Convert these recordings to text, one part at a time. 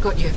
Got you.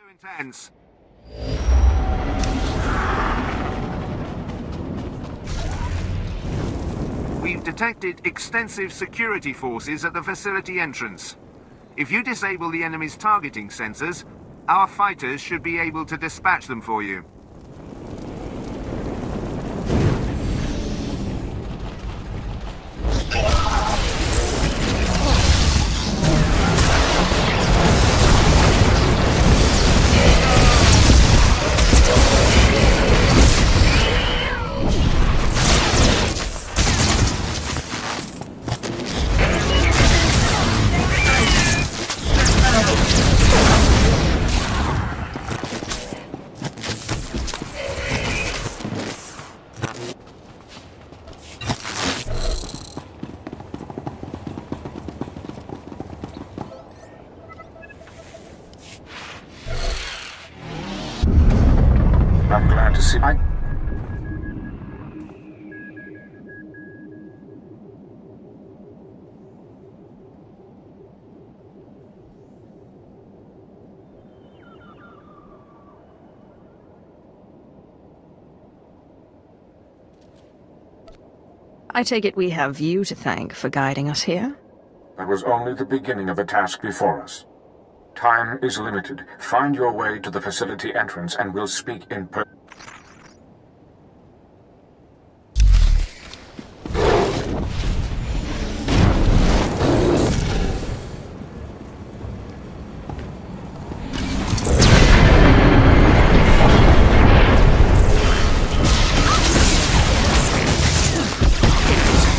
Too intense. We've detected extensive security forces at the facility entrance. If you disable the enemy's targeting sensors, our fighters should be able to dispatch them for you. I'm glad to see. I take it we have you to thank for guiding us here? That was only the beginning of the task before us. Time is limited. Find your way to the facility entrance and we'll speak in person.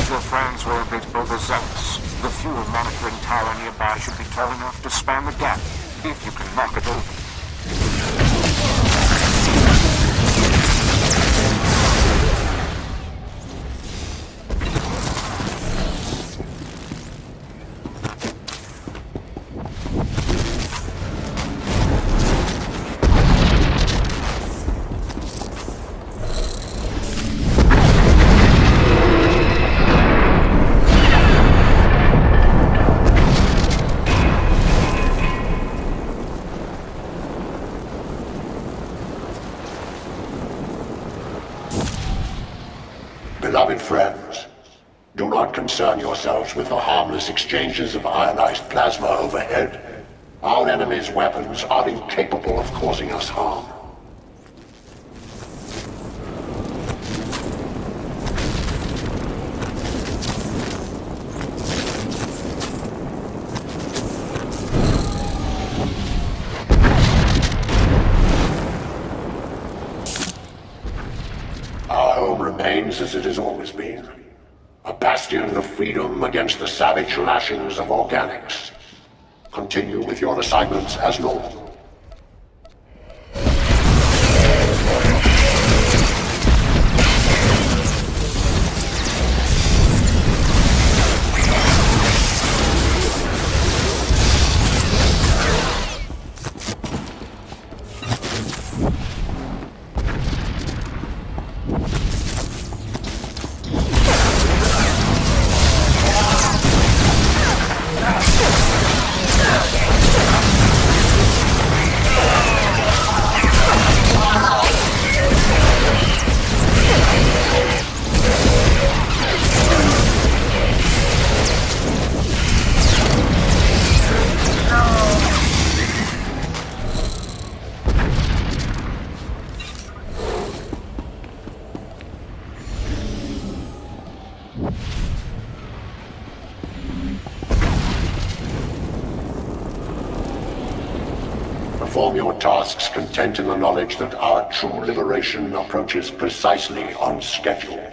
Your friends were a bit overzealous. The fuel monitoring tower nearby should be tall enough to span the gap, if you can knock it over. Beloved friends, do not concern yourselves with the harmless exchanges of ionized plasma overhead. Our enemy's weapons are incapable of causing us harm. home remains as it has always been. A bastion of freedom against the savage lashings of organics. Continue with your assignments as normal. Perform your tasks content in the knowledge that our true liberation approaches precisely on schedule.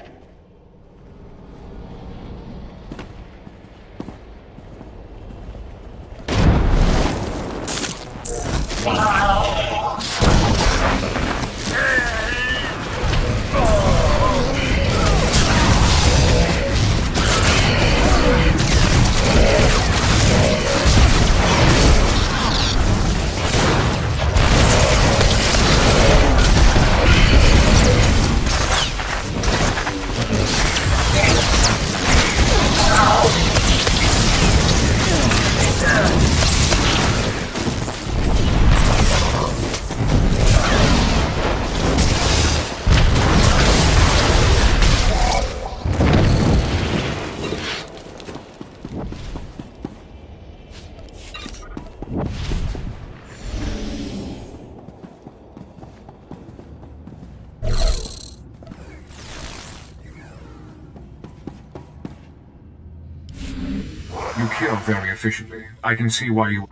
You kill very efficiently. I can see why you...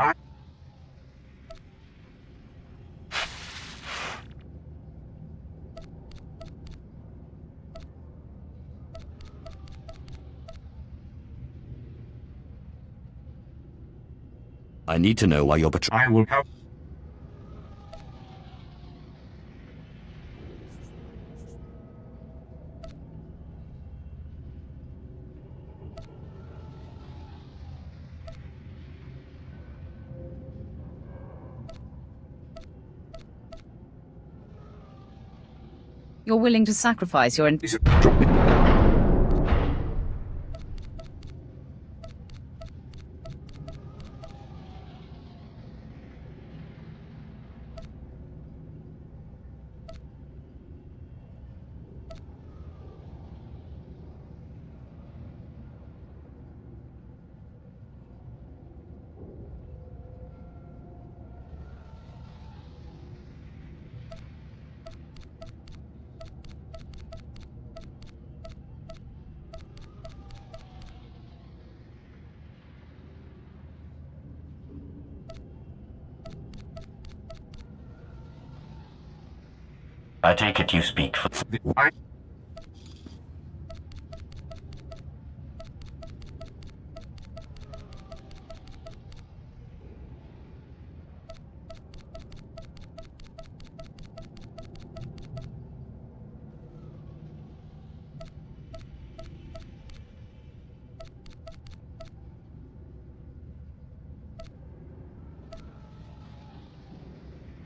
I need to know why you're betraying. I will help. You're willing to sacrifice your... Is it... I take it you speak for...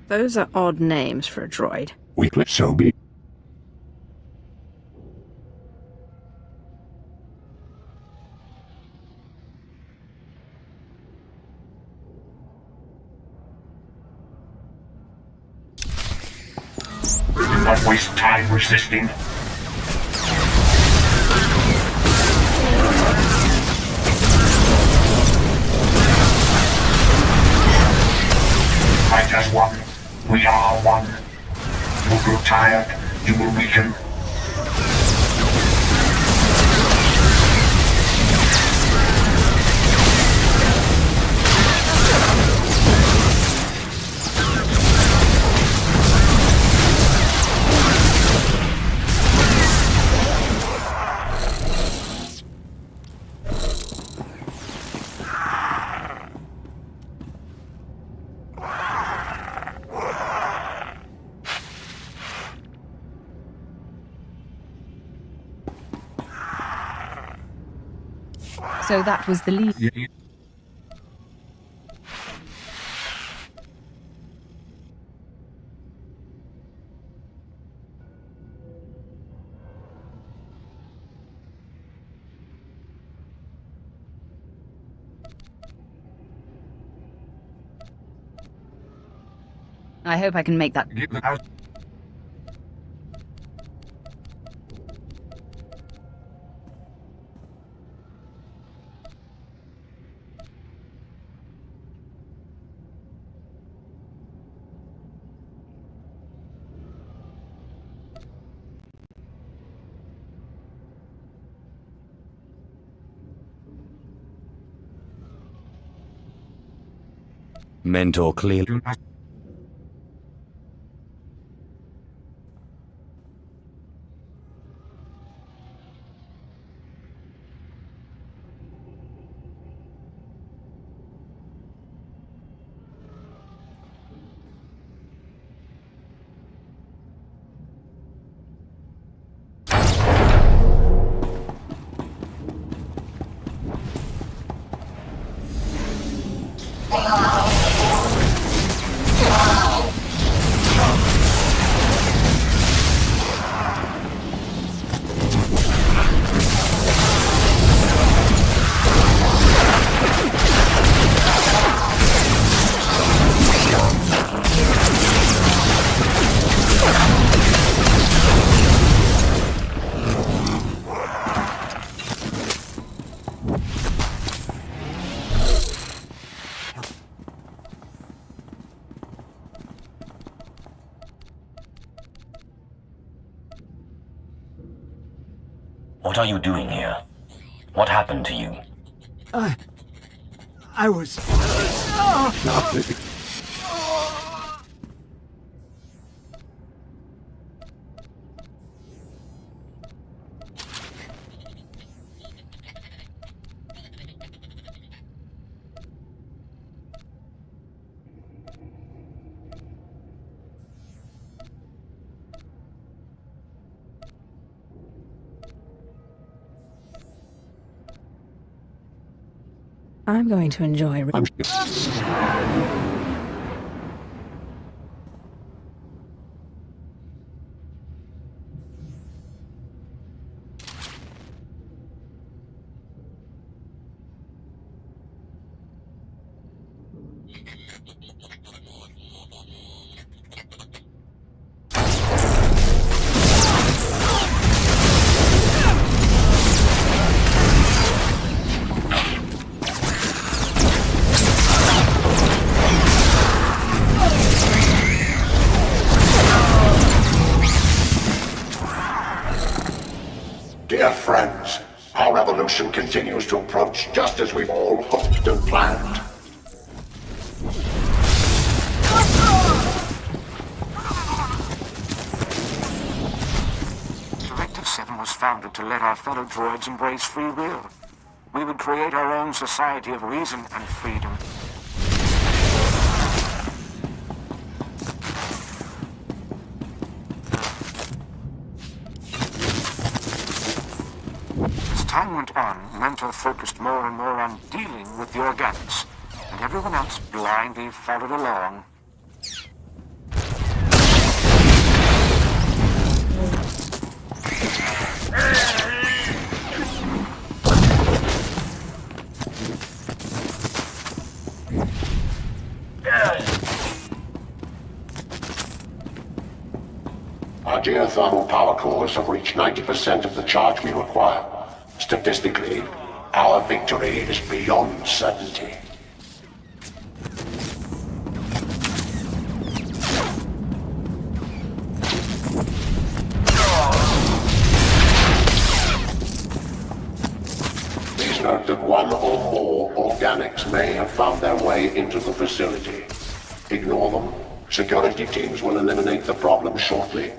Those are odd names for a droid. Weakly so be. Do not waste time resisting. Fight as one. We are one. You will grow tired. You will weaken. So that was the lead. I hope I can make that. Mentor clearly. What are you doing here? What happened to you? I was... I'm going to enjoy... Dear friends, our revolution continues to approach just as we've all hoped and planned. Directive 7 was founded to let our fellow droids embrace free will. We would create our own society of reason and freedom. As time went on, Mentor focused more and more on dealing with the organics, and everyone else blindly followed along. Our geothermal power cores have reached 90% of the charge we require. Statistically, our victory is beyond certainty. Please note that one or more organics may have found their way into the facility. Ignore them. Security teams will eliminate the problem shortly.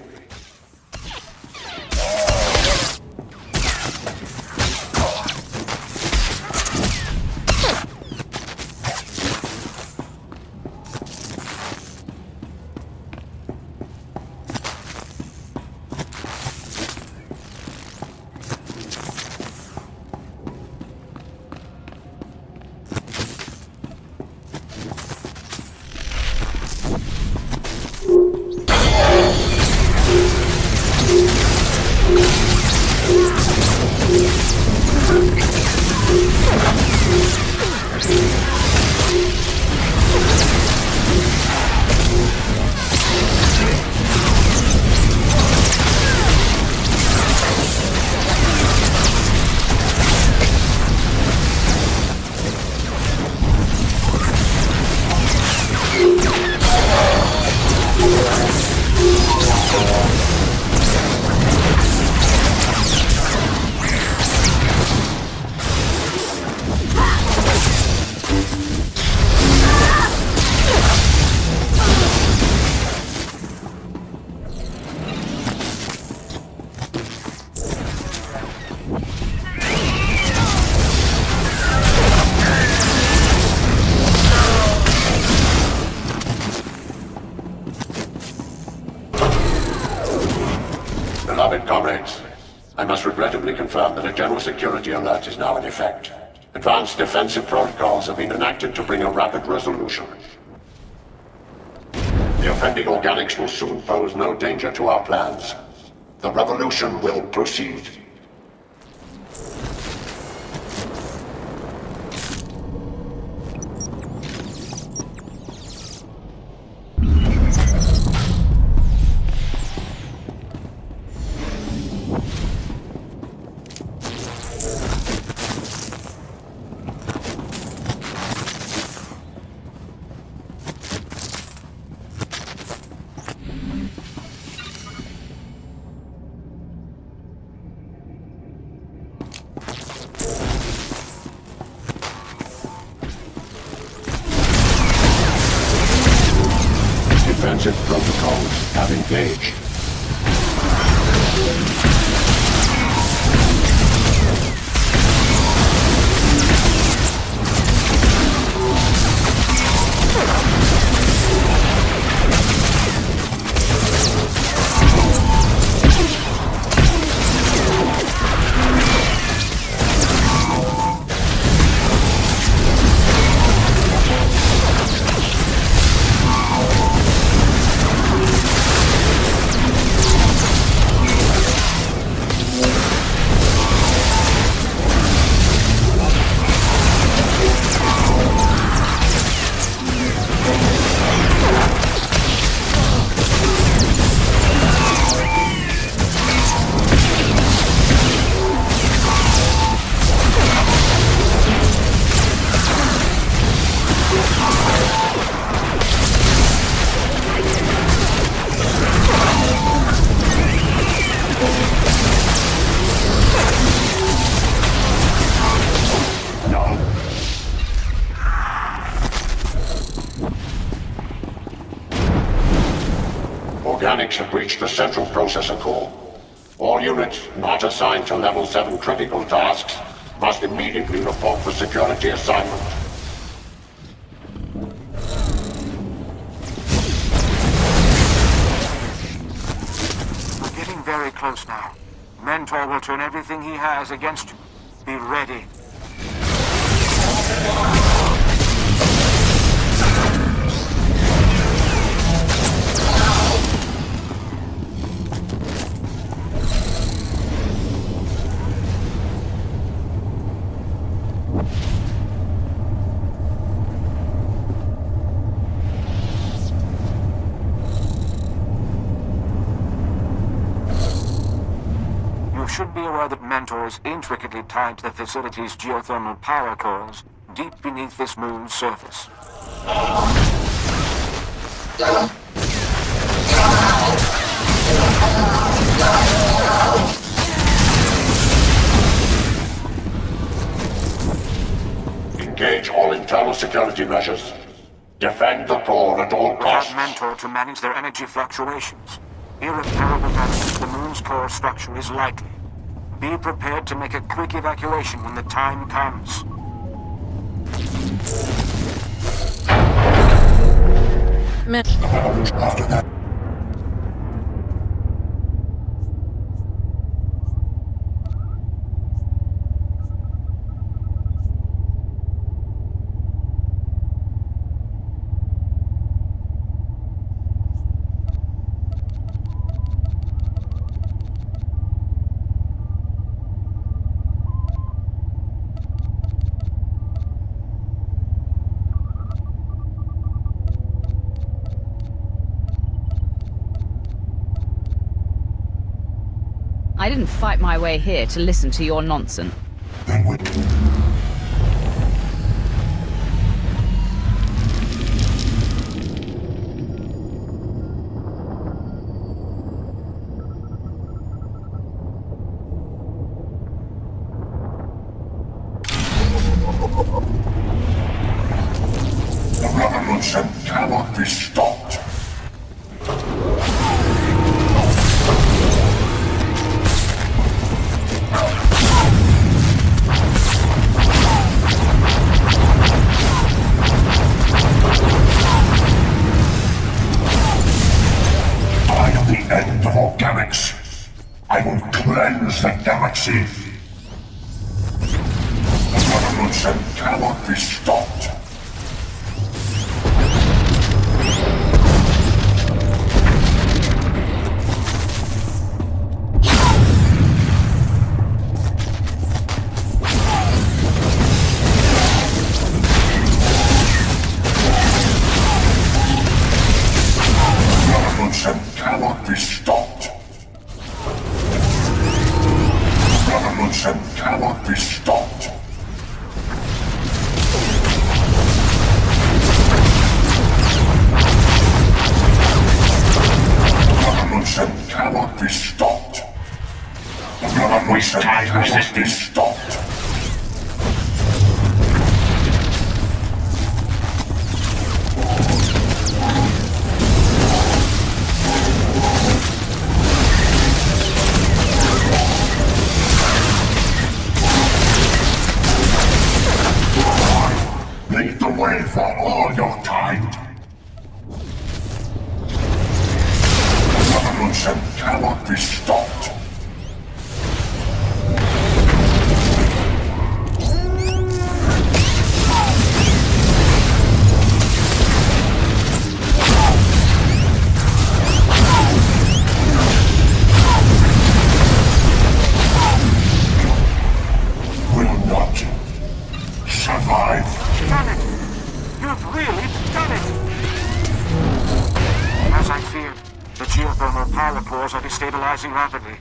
Comrades, I must regrettably confirm that a general security alert is now in effect. Advanced defensive protocols have been enacted to bring a rapid resolution. The offending organics will soon pose no danger to our plans. The revolution will proceed. Defensive protocols have engaged. Organics have breached the central processor core. All units not assigned to level 7 critical tasks must immediately report for security assignment. We're getting very close now. Mentor will turn everything he has against you. Be ready. You should be aware that Mentor is intricately tied to the facility's geothermal power cores, deep beneath this moon's surface. Engage all internal security measures. Defend the core at all costs. Without Mentor to manage their energy fluctuations, irreparable damage to the moon's core structure is likely. Be prepared to make a quick evacuation when the time comes. After that. I didn't fight my way here to listen to your nonsense. Then we... The revolution cannot be stopped. I am the end of organics. I will cleanse the galaxy. The revolution cannot be stopped. Cannot be stopped. Revolution cannot be stopped. Revolution cannot be stopped. Revolution cannot be stopped. Lead the way for all your kind. The revolution cannot be stopped. Will not survive. Done it! You've really done it! As I feared, the geothermal power cores are destabilizing rapidly.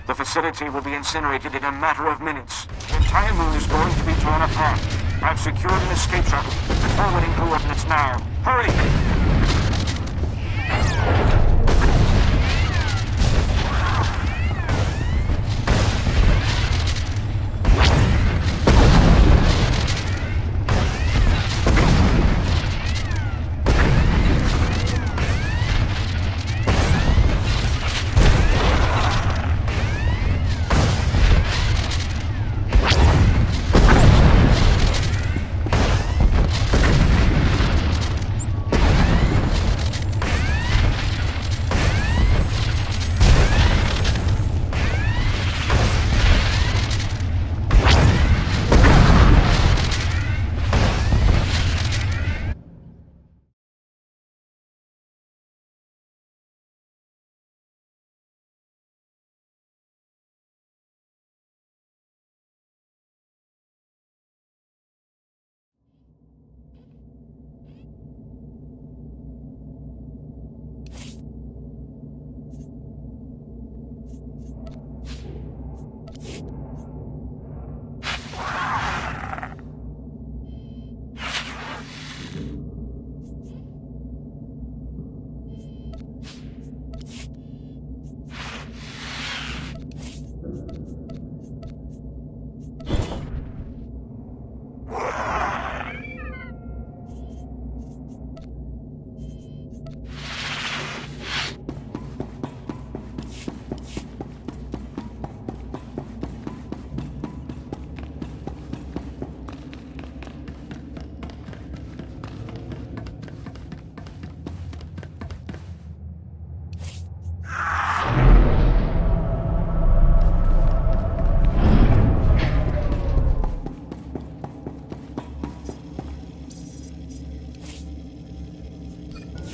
The facility will be incinerated in a matter of minutes. The entire moon is going to be torn apart. I've secured an escape shuttle. Forwarding coordinates now. Hurry!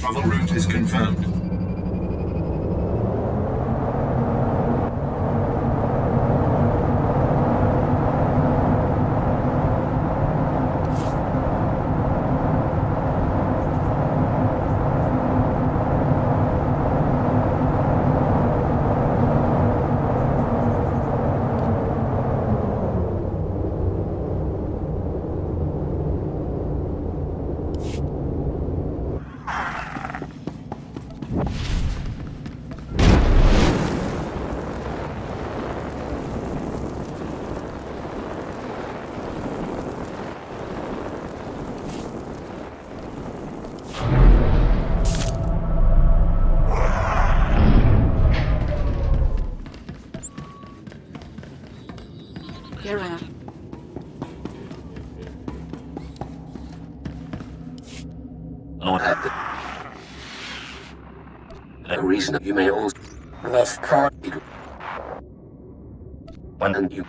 Travel route is confirmed. Lord, the reason you may also left part. When you...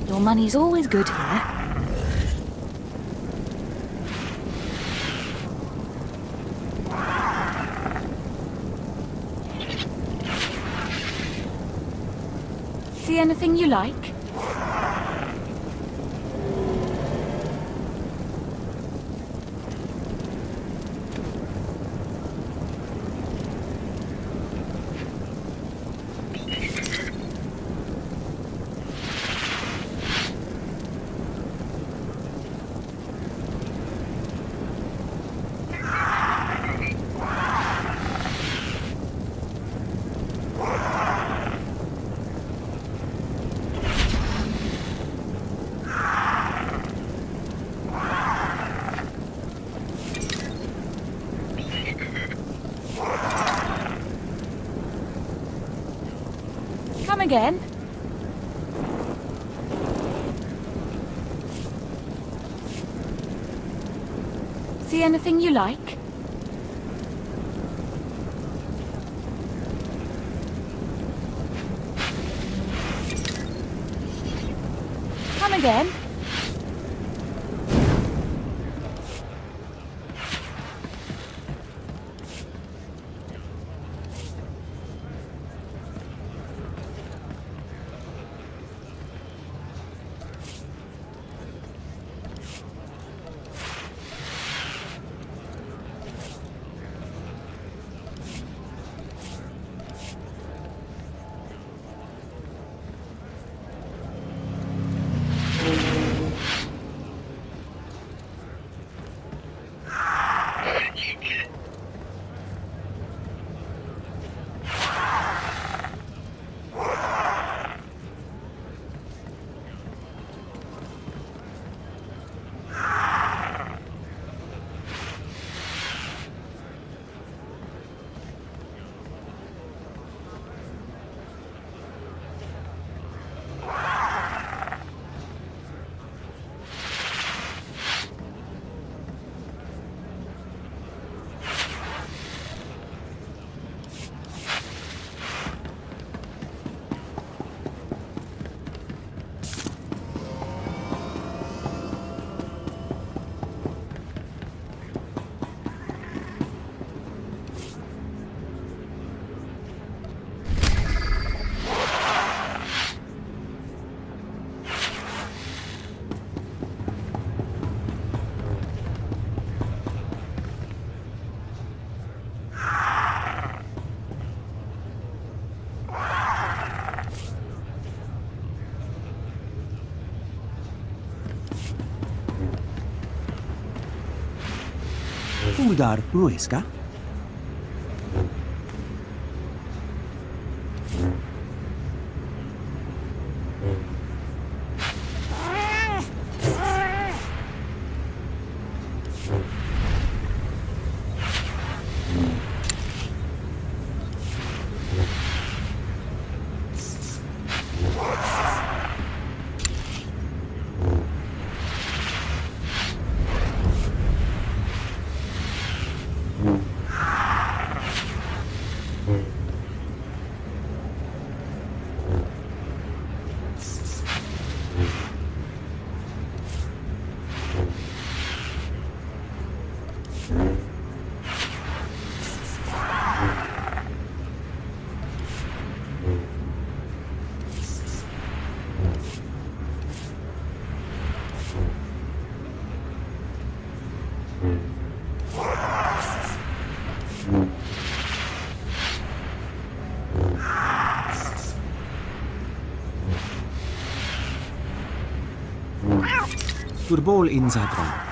Your money's always good here. See anything you like? Come again. See anything you like? Come again. SWtor Grinding. Turbol in Zadron.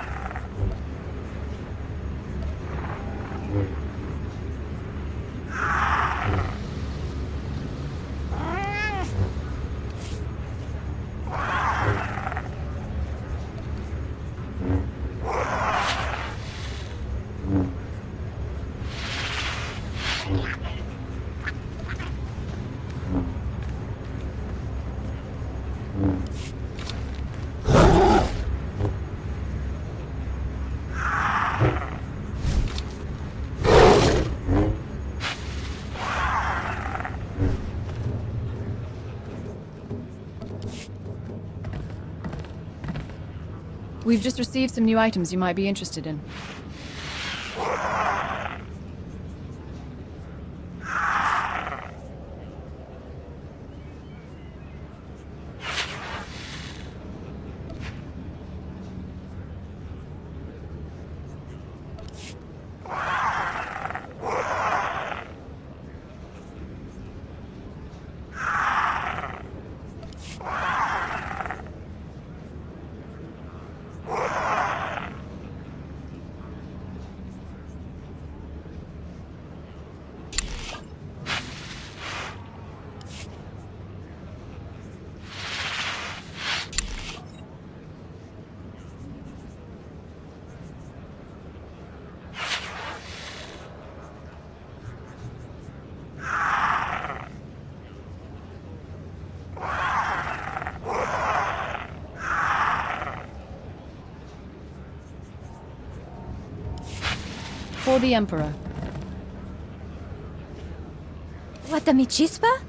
We've just received some new items you might be interested in. For the Emperor. What a michispa?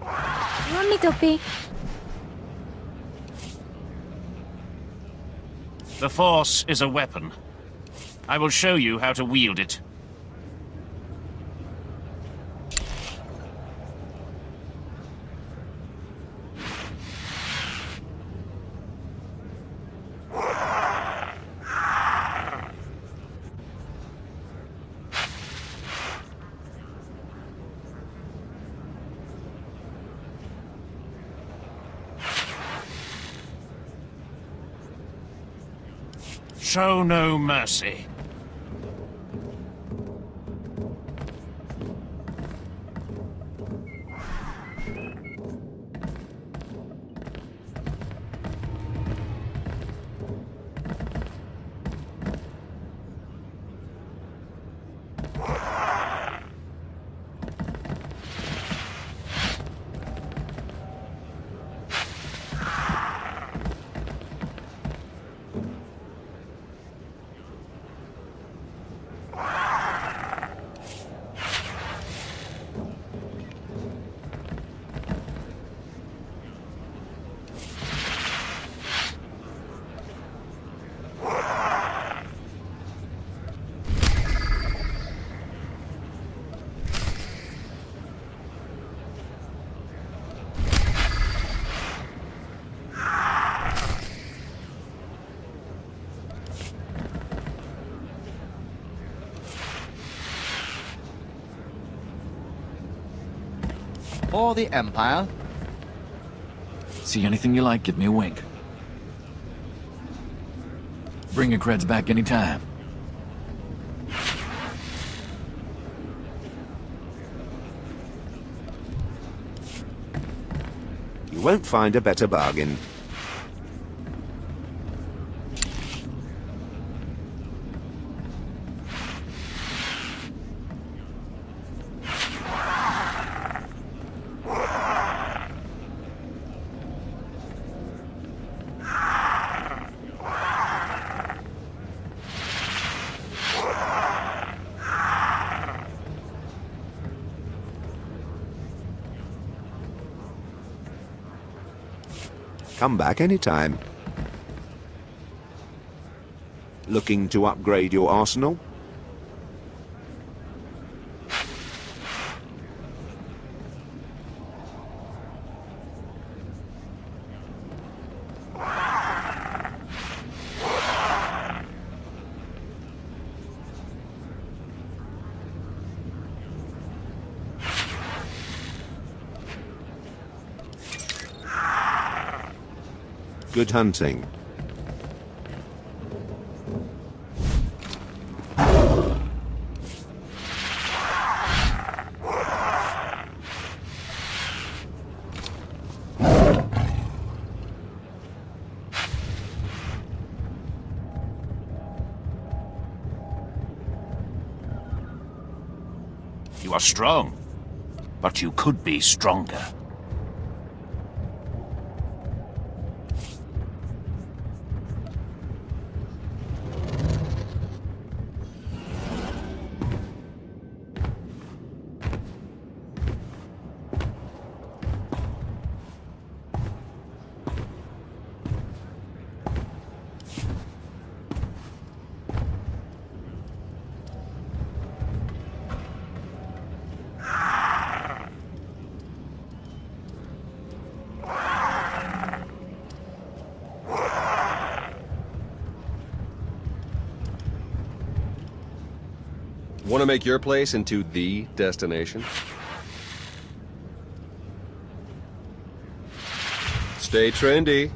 Want me to be? The Force is a weapon. I will show you how to wield it. Show no mercy. For the Empire. See anything you like, give me a wink. Bring your creds back anytime. You won't find a better bargain. Come back anytime. Looking to upgrade your arsenal? Good hunting. You are strong, but you could be stronger. Want to make your place into the destination? Stay trendy.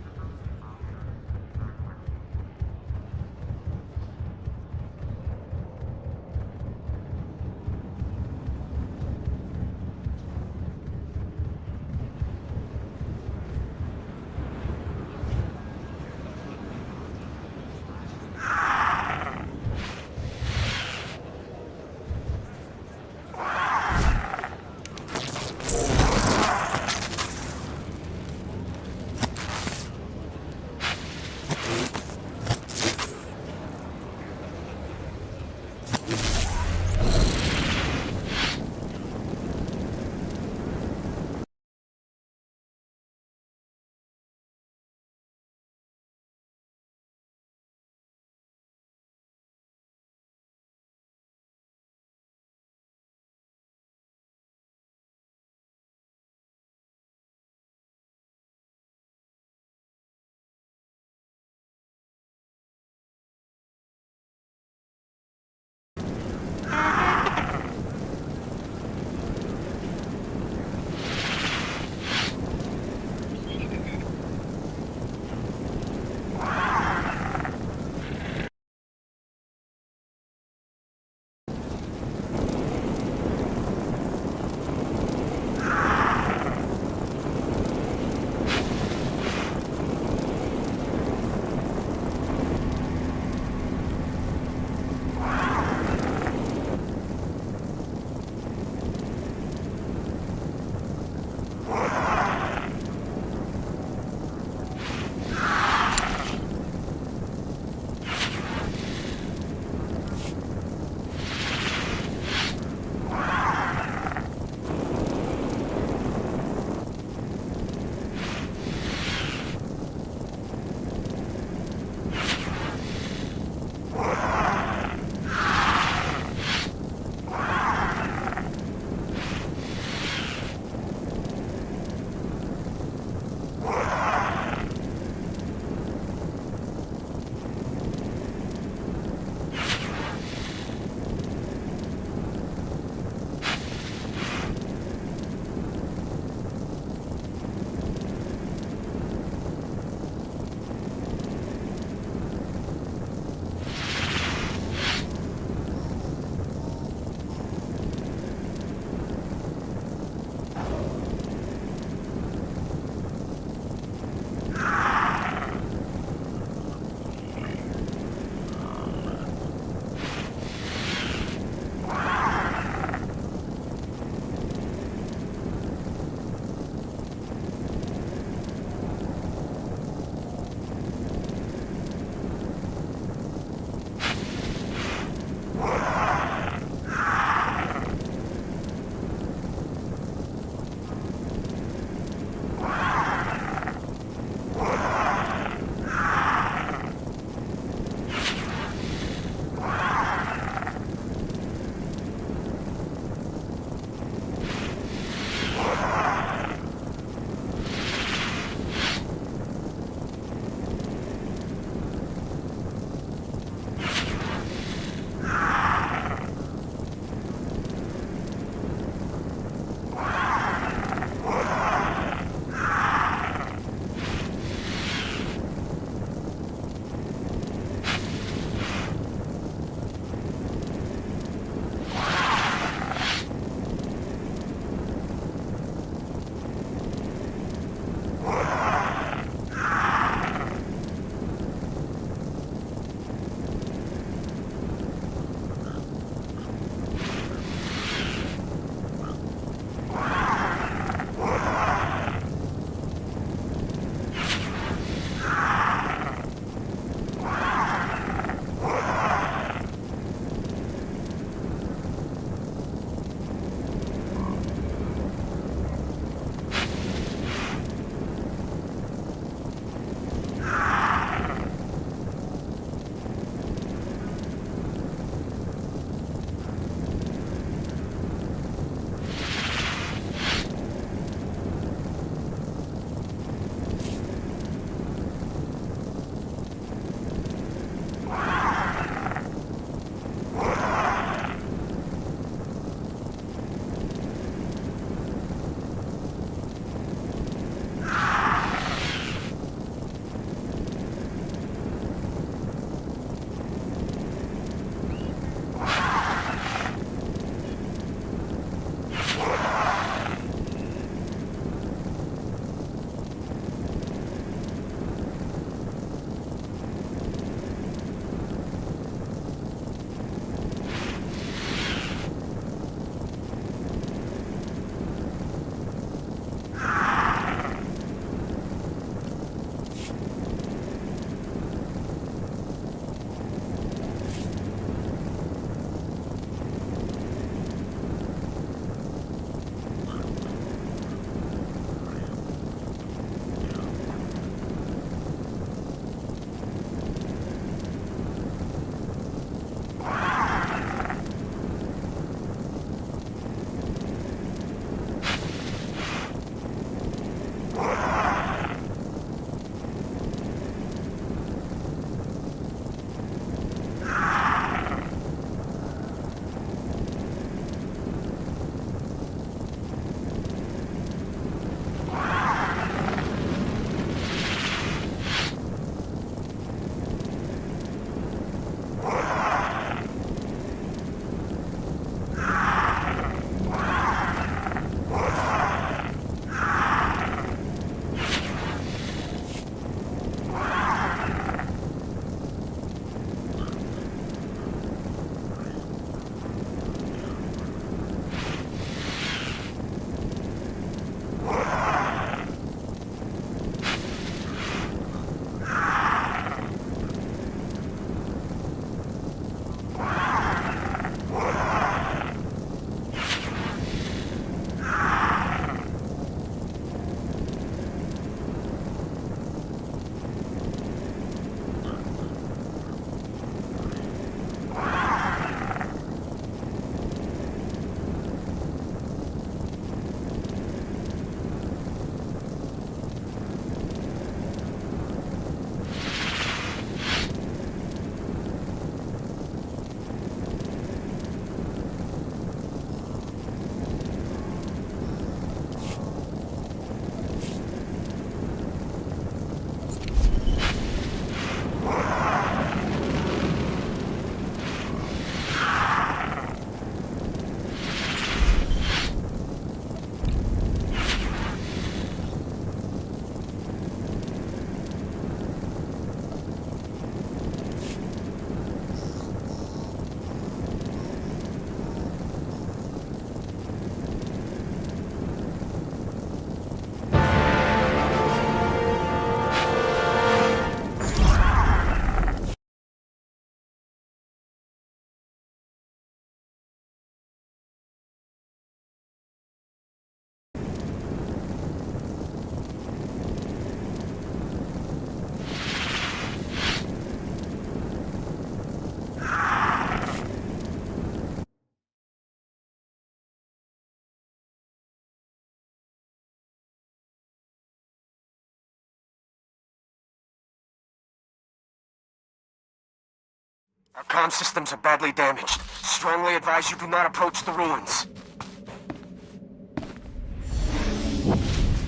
Our comm systems are badly damaged. Strongly advise you do not approach the ruins.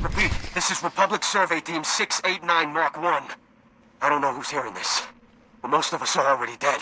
Repeat, this is Republic Survey Team 689 Mark 1. I don't know who's hearing this, but most of us are already dead.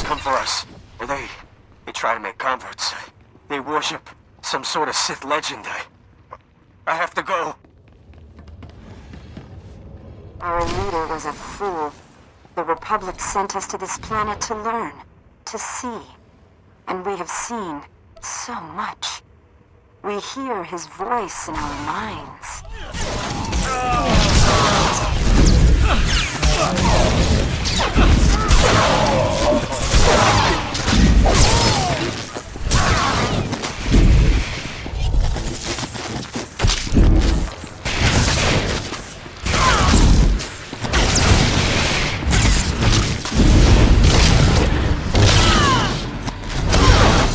Come for us. Or they try to make converts. They worship some sort of Sith legend. I have to go. Our leader was a fool. The Republic sent us to this planet to learn, to see. And we have seen so much. We hear his voice in our minds.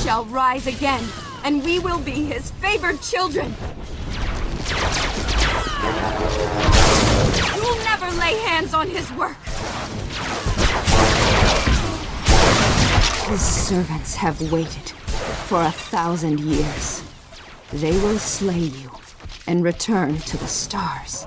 Shall rise again, and we will be his favored children. You'll never lay hands on his work. His servants have waited for 1,000 years. They will slay you and return to the stars.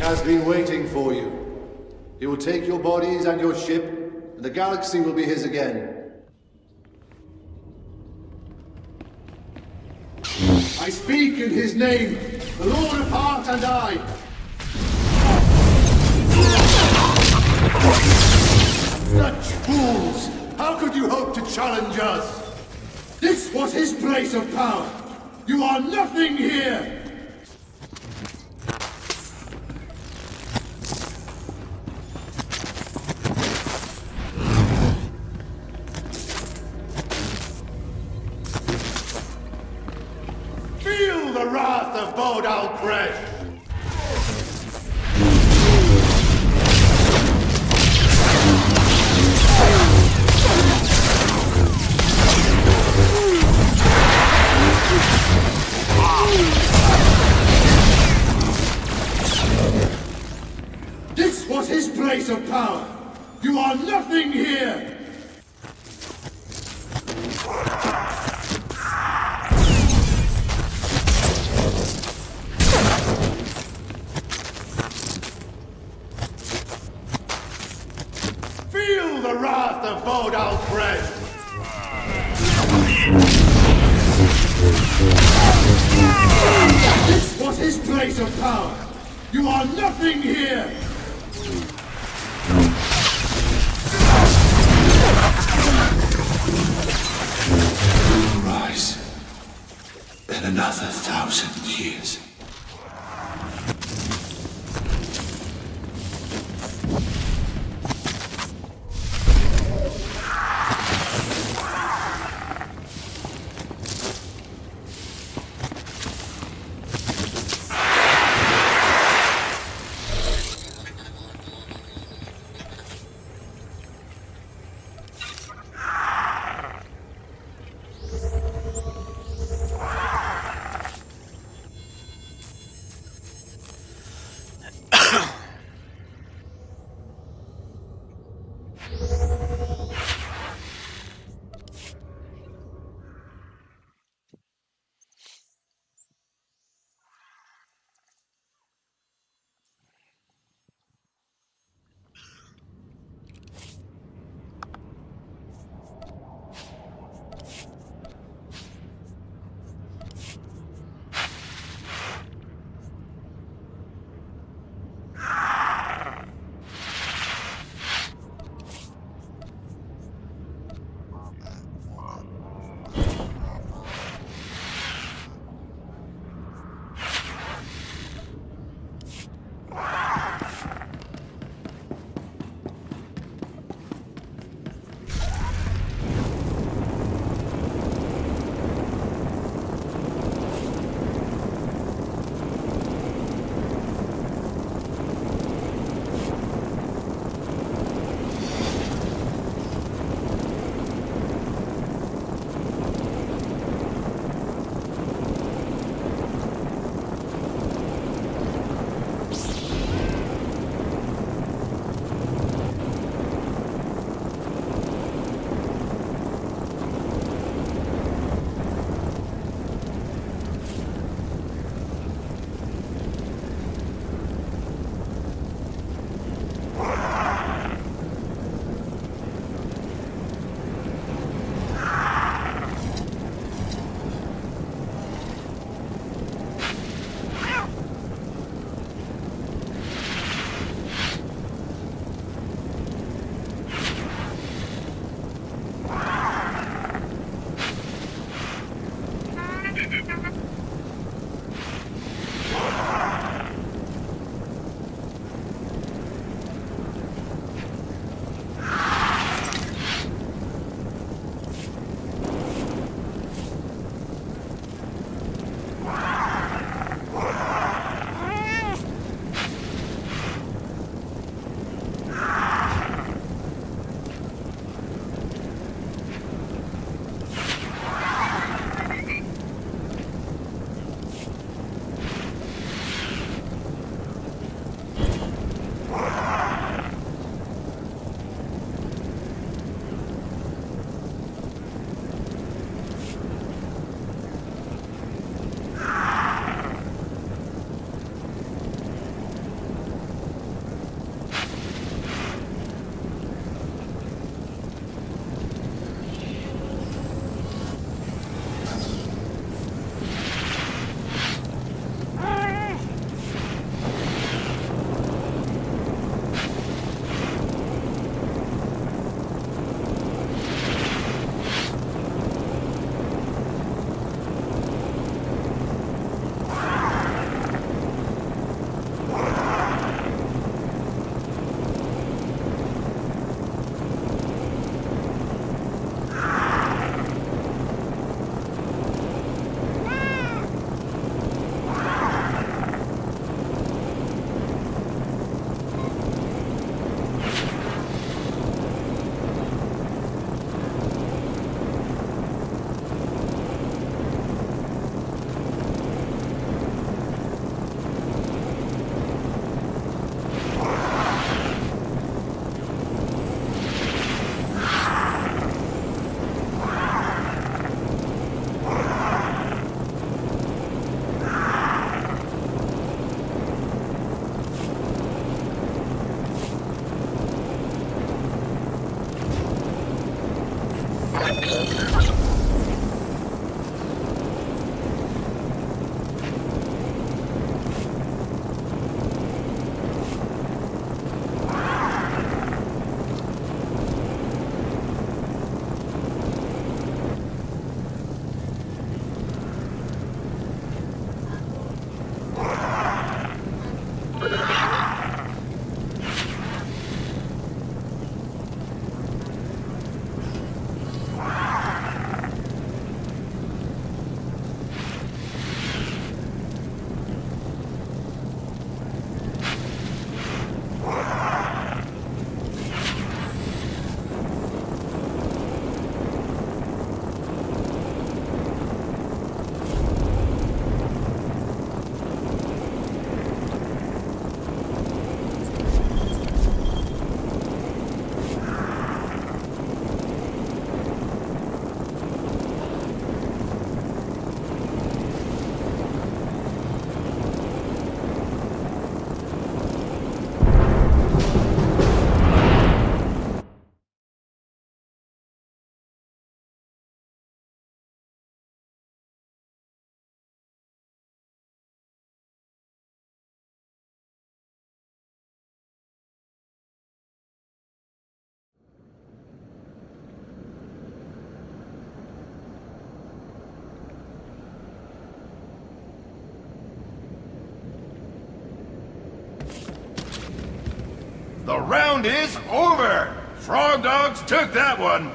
has been waiting for you. He will take your bodies and your ship, and the galaxy will be his again. I speak in his name, the Lord of Heart and I. Such fools! How could you hope to challenge us? This was his place of power. You are nothing here! Feel the wrath of Bodal Kresh! This was his place of power! You are nothing here! Feel the wrath of Bodal Kresh! This was his place of power! You are nothing here! Rise in another 1,000 years. The round is over! Frog Dogs took that one!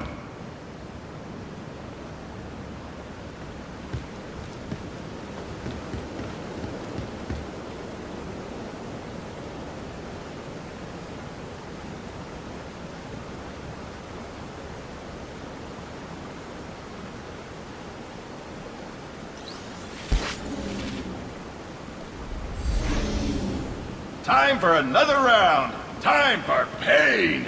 Time for another round! Time for pain!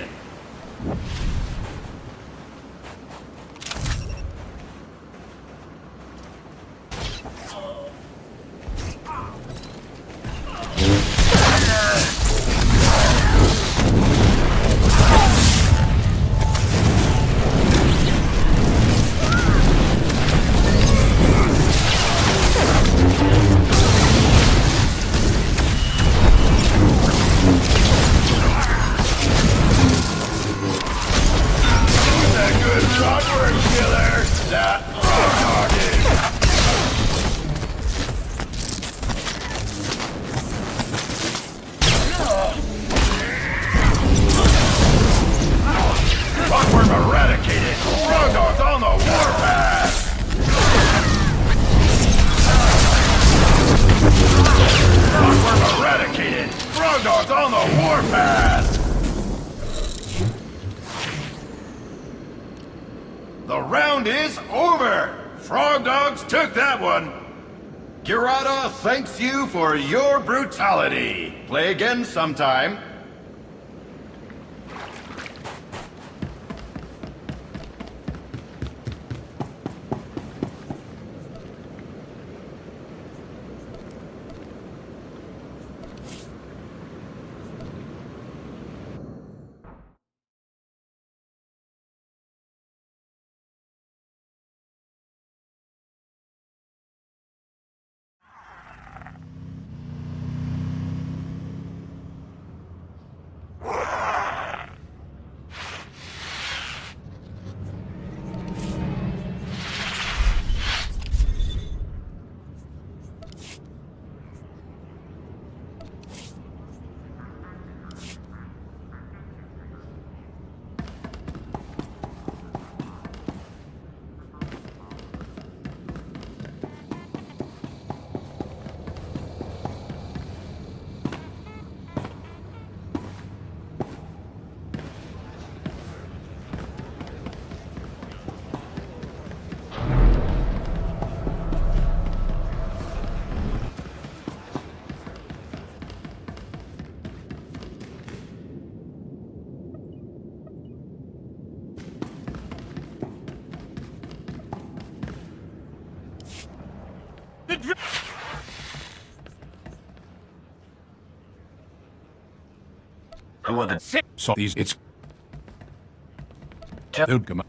The round is over! Frog Dogs took that one! Girata thanks you for your brutality. Play again sometime. Who are the So these it's Tell them.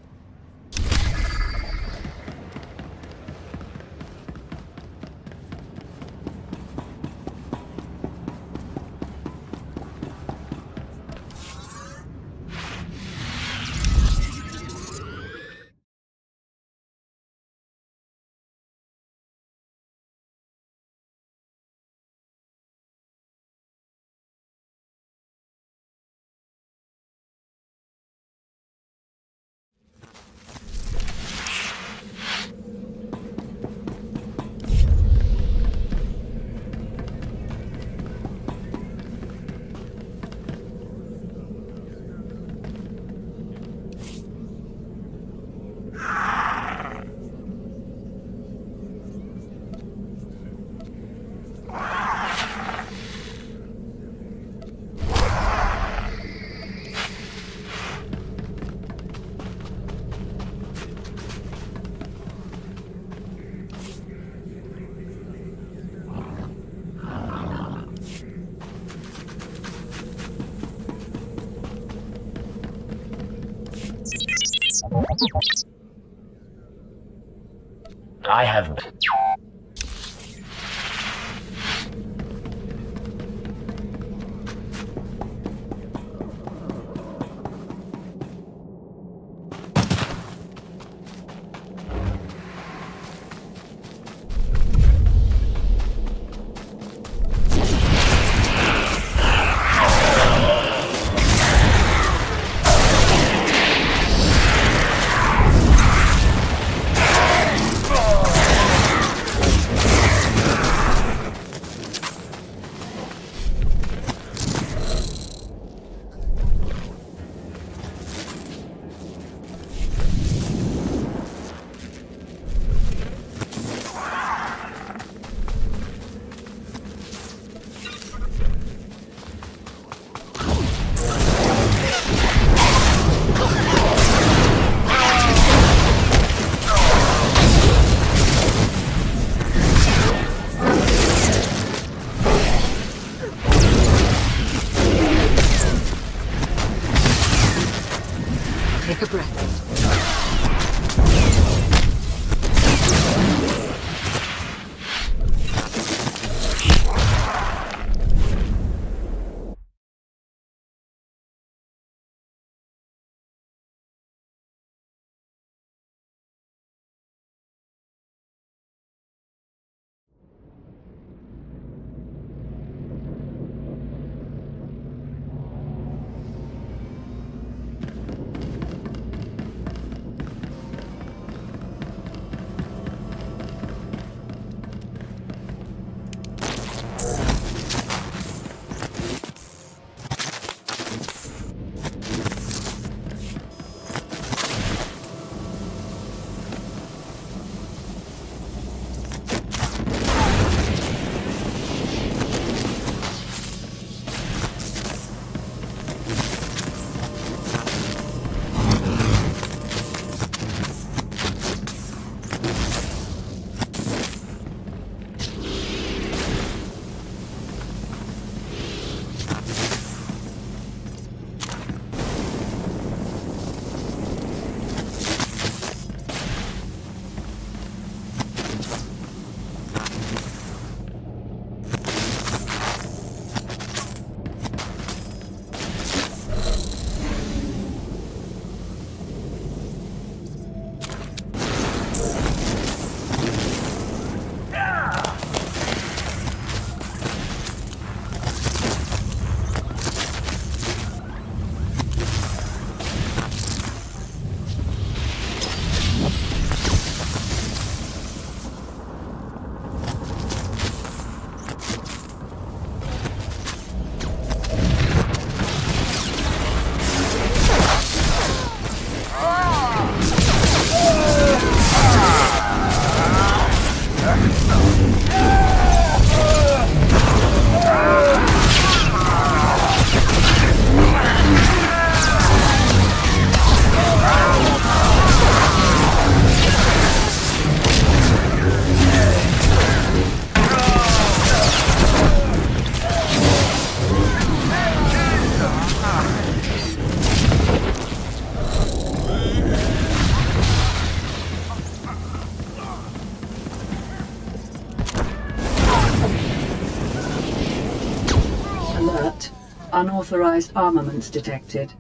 I have... Take a breath. Alert. Unauthorized armaments detected.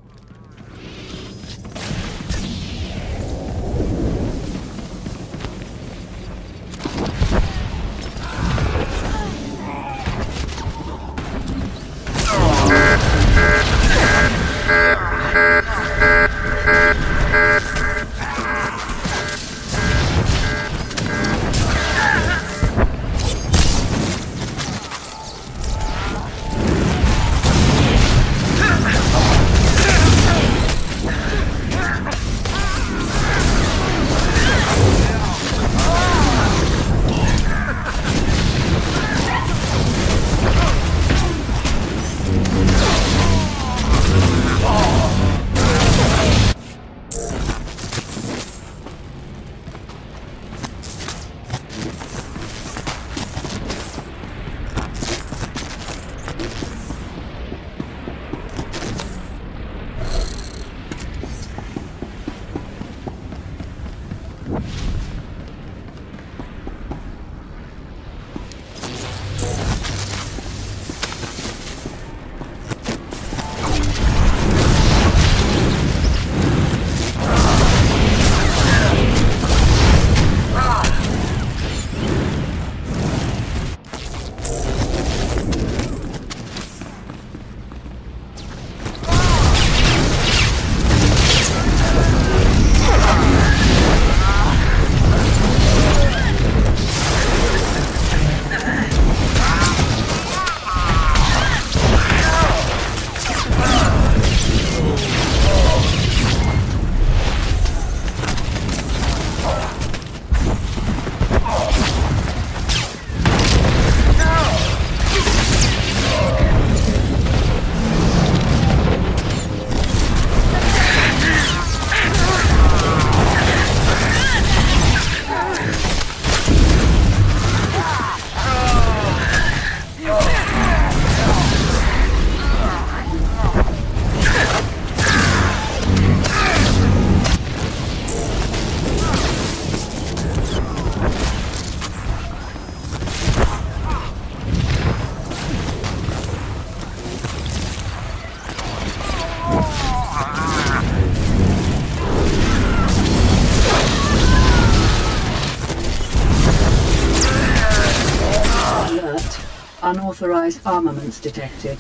Unauthorized armaments detected.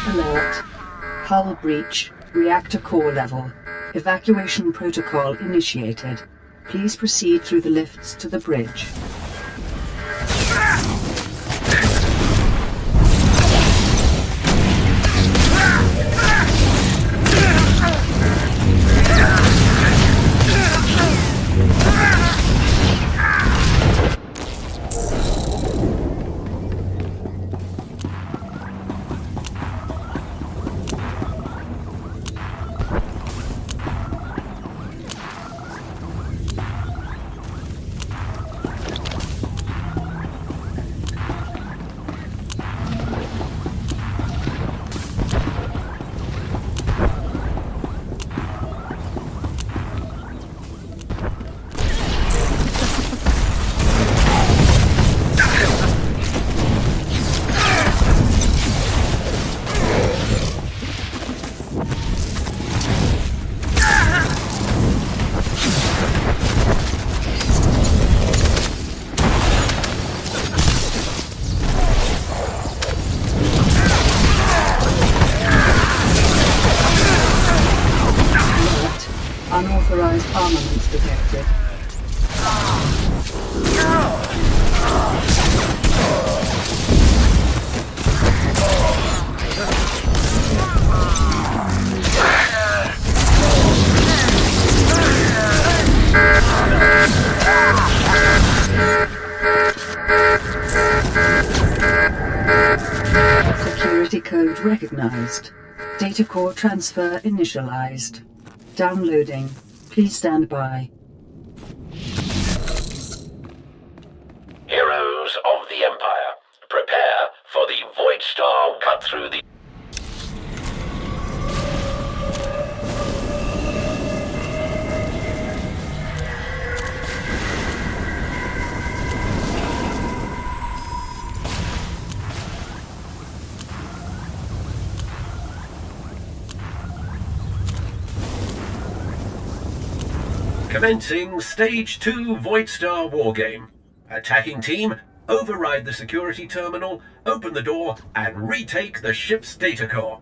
Alert. Hull breach. Reactor core level. Evacuation protocol initiated. Please proceed through the lifts to the bridge. Unauthorized armaments detected. Security code recognized. Data core transfer initialized. Downloading. Please stand by. Heroes of the Empire, prepare for the Void Star cut through the... Commencing Stage 2 Void Star Wargame. Attacking team, override the security terminal, open the door, and retake the ship's data core.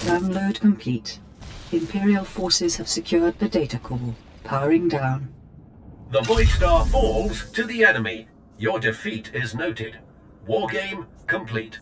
Download complete. Imperial forces have secured the data core. Powering down. The Void Star falls to the enemy. Your defeat is noted. Wargame complete.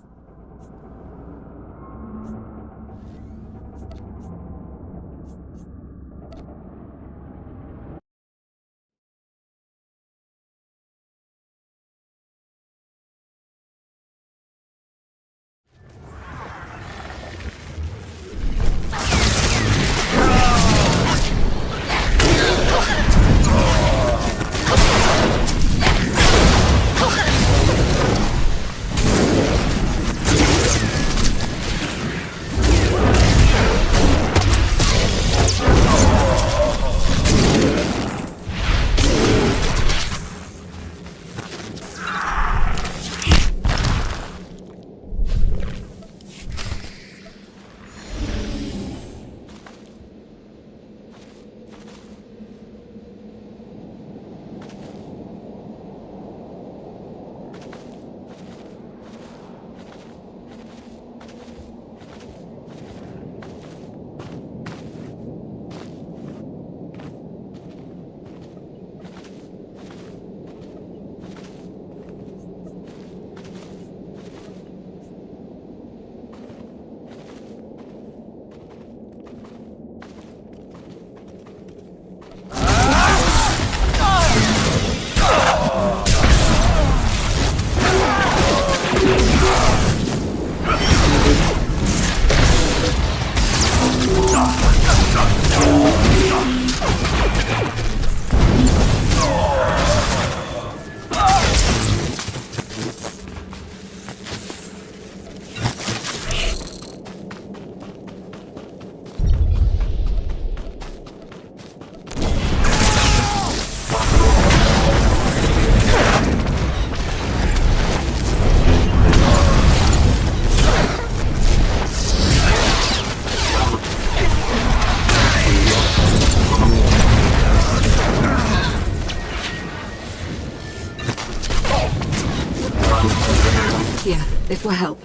Here, this will help.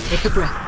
Take a breath.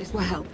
This will help.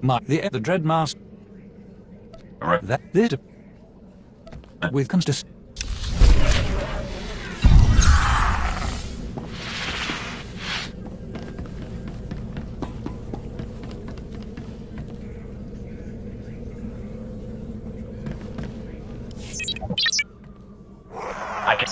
The Dreadmaster. That this with consist. I can.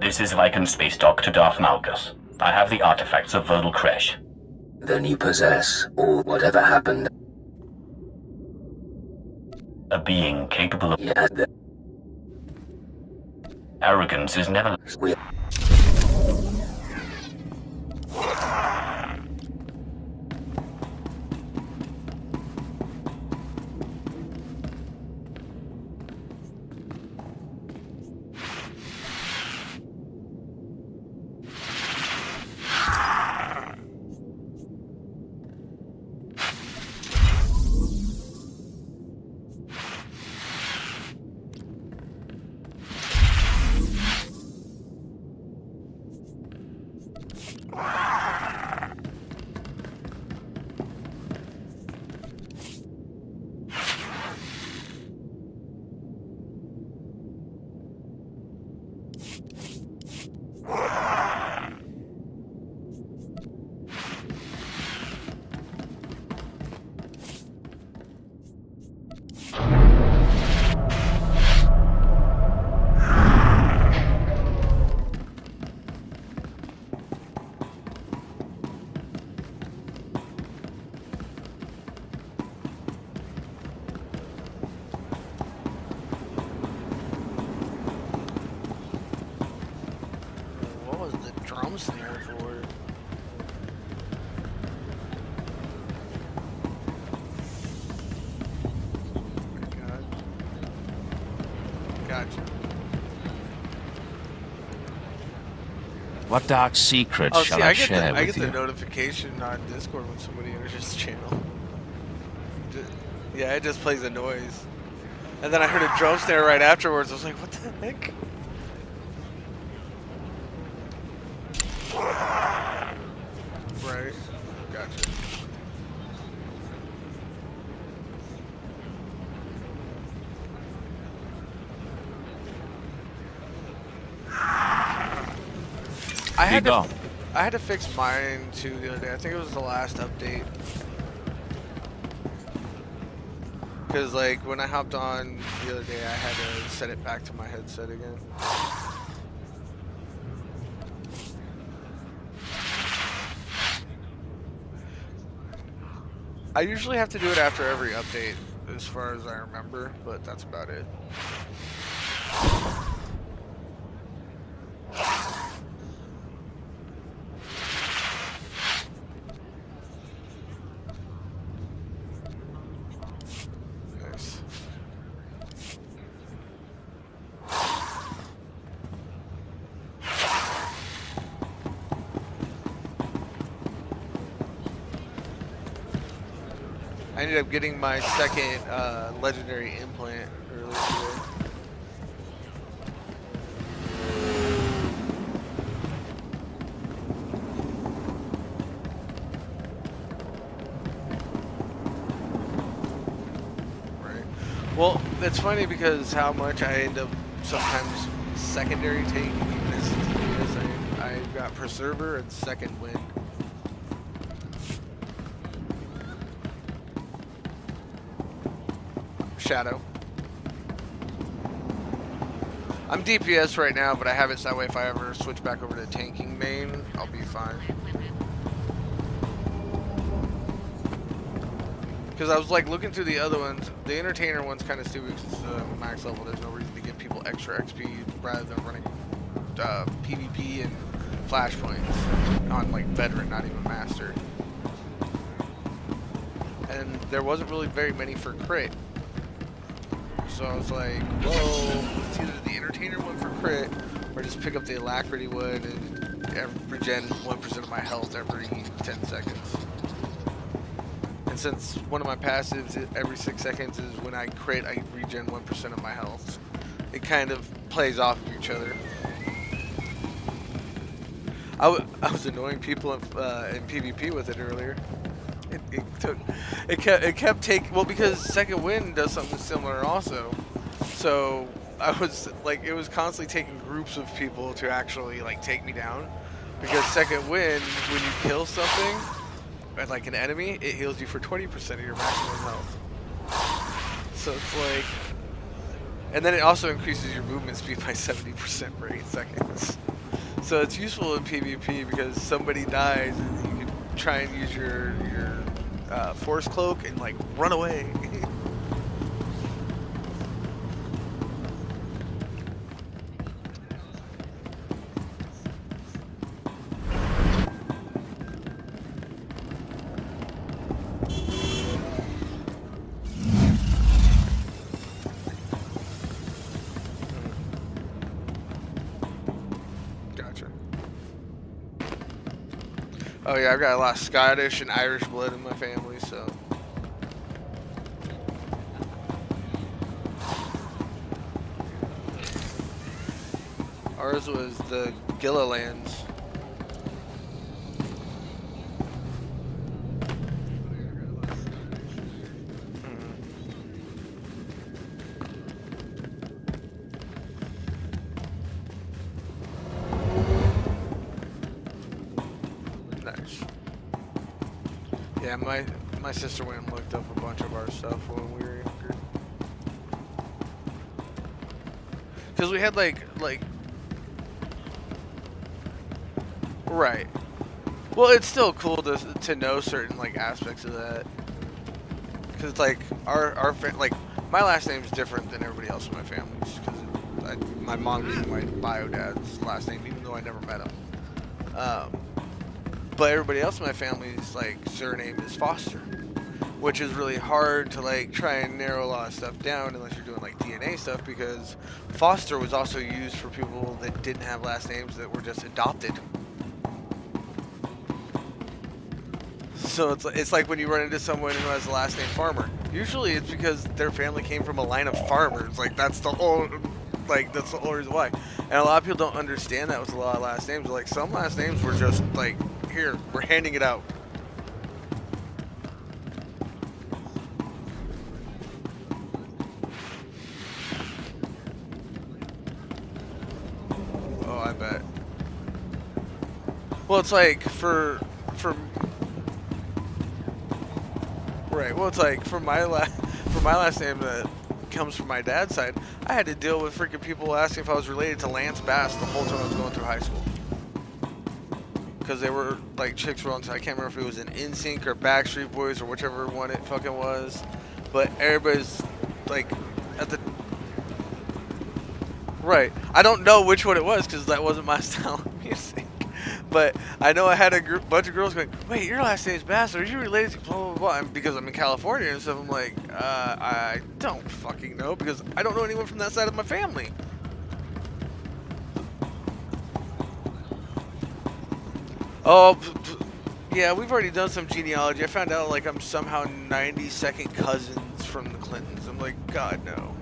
This is Lycan Space Dock to Darth Malgus. I have the artifacts of Verdal Kresh. Then you possess, or whatever happened. A being capable of... Yeah, Arrogance is never... What dark secret Oh, shall see, I I get share the with you? notification on Discord when somebody enters this channel. Yeah, it just plays a noise. And then I heard a drum snare right afterwards. I was like, what the heck? Right. Gotcha. I had to fix mine too the other day. I think it was the last update. Because like when I hopped on the other day, I had to set it back to my headset again. I usually have to do it after every update, as far as I remember, but that's about it. Nice. I ended up getting my second legendary implant earlier today. Right. Well, it's funny because how much I end up sometimes secondary taking even as I got Preserver and Second Wind. Shadow. I'm DPS right now, but I have it so that way if I ever switch back over to tanking main, I'll be fine. Because I was like looking through the other ones, the Entertainer one's kind of stupid because it's max level. There's no reason to give people extra XP rather than running PvP and flashpoints on like veteran, not even master. And there wasn't really very many for crit. So I was like, whoa, it's either the Entertainer one for crit, or just pick up the Alacrity one and regen 1% of my health every 10 seconds. And since one of my passives every 6 seconds is when I crit, I regen 1% of my health. It kind of plays off of each other. I was annoying people in PvP with it earlier. It kept taking, well, because Second Wind does something similar also. So I was like, it was constantly taking groups of people to actually like take me down, because Second Wind, when you kill something like an enemy, it heals you for 20% of your maximum health. So it's like, and then it also increases your movement speed by 70% for 8 seconds. So it's useful in PvP because somebody dies and you can try and use your Force Cloak and like run away. Oh yeah, I've got a lot of Scottish and Irish blood in my family, so. Ours was the Gillilands. Yeah, my sister went and looked up a bunch of our stuff when we were younger. Because we had like right. Well, it's still cool to know certain like aspects of that. Because like our like my last name is different than everybody else in my family. Because my mom gave me my bio dad's last name, even though I never met him. But everybody else in my family's like surname is Foster, which is really hard to like try and narrow a lot of stuff down unless you're doing like DNA stuff, because Foster was also used for people that didn't have last names that were just adopted. So it's like when you run into someone who has the last name Farmer. Usually it's because their family came from a line of farmers. Like that's the whole reason why. And a lot of people don't understand that with a lot of last names. Like some last names were just like, here, we're handing it out. Oh, I bet. Well, it's like for right. Well, it's like for my last name that comes from my dad's side, I had to deal with freaking people asking if I was related to Lance Bass the whole time I was going through high school. Because they were like chicks were on. I can't remember if it was an NSYNC or Backstreet Boys or whichever one it fucking was, but everybody's like at the right. I don't know which one it was because that wasn't my style of music. But I know I had a bunch of girls going, "Wait, your last name's Bass? Are you related to blah blah blah?" And because I'm in California and stuff, I'm like, I don't fucking know because I don't know anyone from that side of my family. Oh, yeah, we've already done some genealogy. I found out like I'm somehow 92nd cousins from the Clintons. I'm like, God no.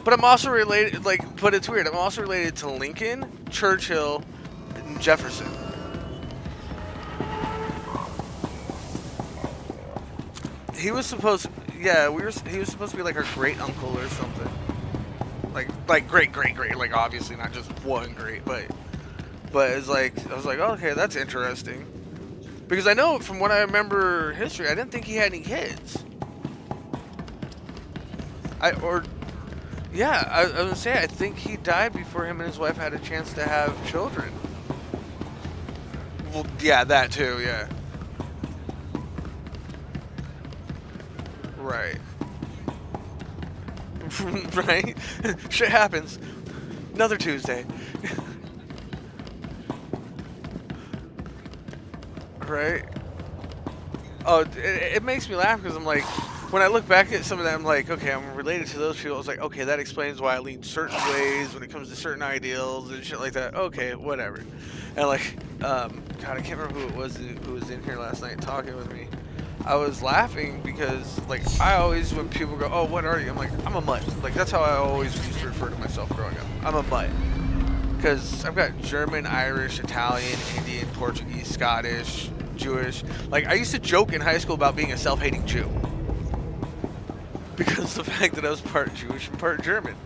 But I'm also related, like, but it's weird. I'm also related to Lincoln, Churchill, and Jefferson. He was supposed, yeah, he was supposed to be like our great uncle or something. Like great, like obviously not just one great, but it's like, I was like, oh, okay, that's interesting. Because I know from what I remember history, I didn't think he had any kids. Yeah, I was going to say, I think he died before him and his wife had a chance to have children. Well, yeah, that too, yeah. Right. Right? Shit happens. Another Tuesday. Right? Oh, it makes me laugh because I'm like, when I look back at some of that, I'm like, okay, I'm related to those people. I was like, okay, that explains why I lean certain ways when it comes to certain ideals and shit like that. Okay, whatever. And like, God, I can't remember who it was who was in here last night talking with me. I was laughing because, like, I always, when people go, oh, what are you? I'm like, I'm a mutt. Like, that's how I always used to refer to myself growing up. I'm a mutt. Because I've got German, Irish, Italian, Indian, Portuguese, Scottish, Jewish. Like, I used to joke in high school about being a self-hating Jew. Because of the fact that I was part Jewish and part German.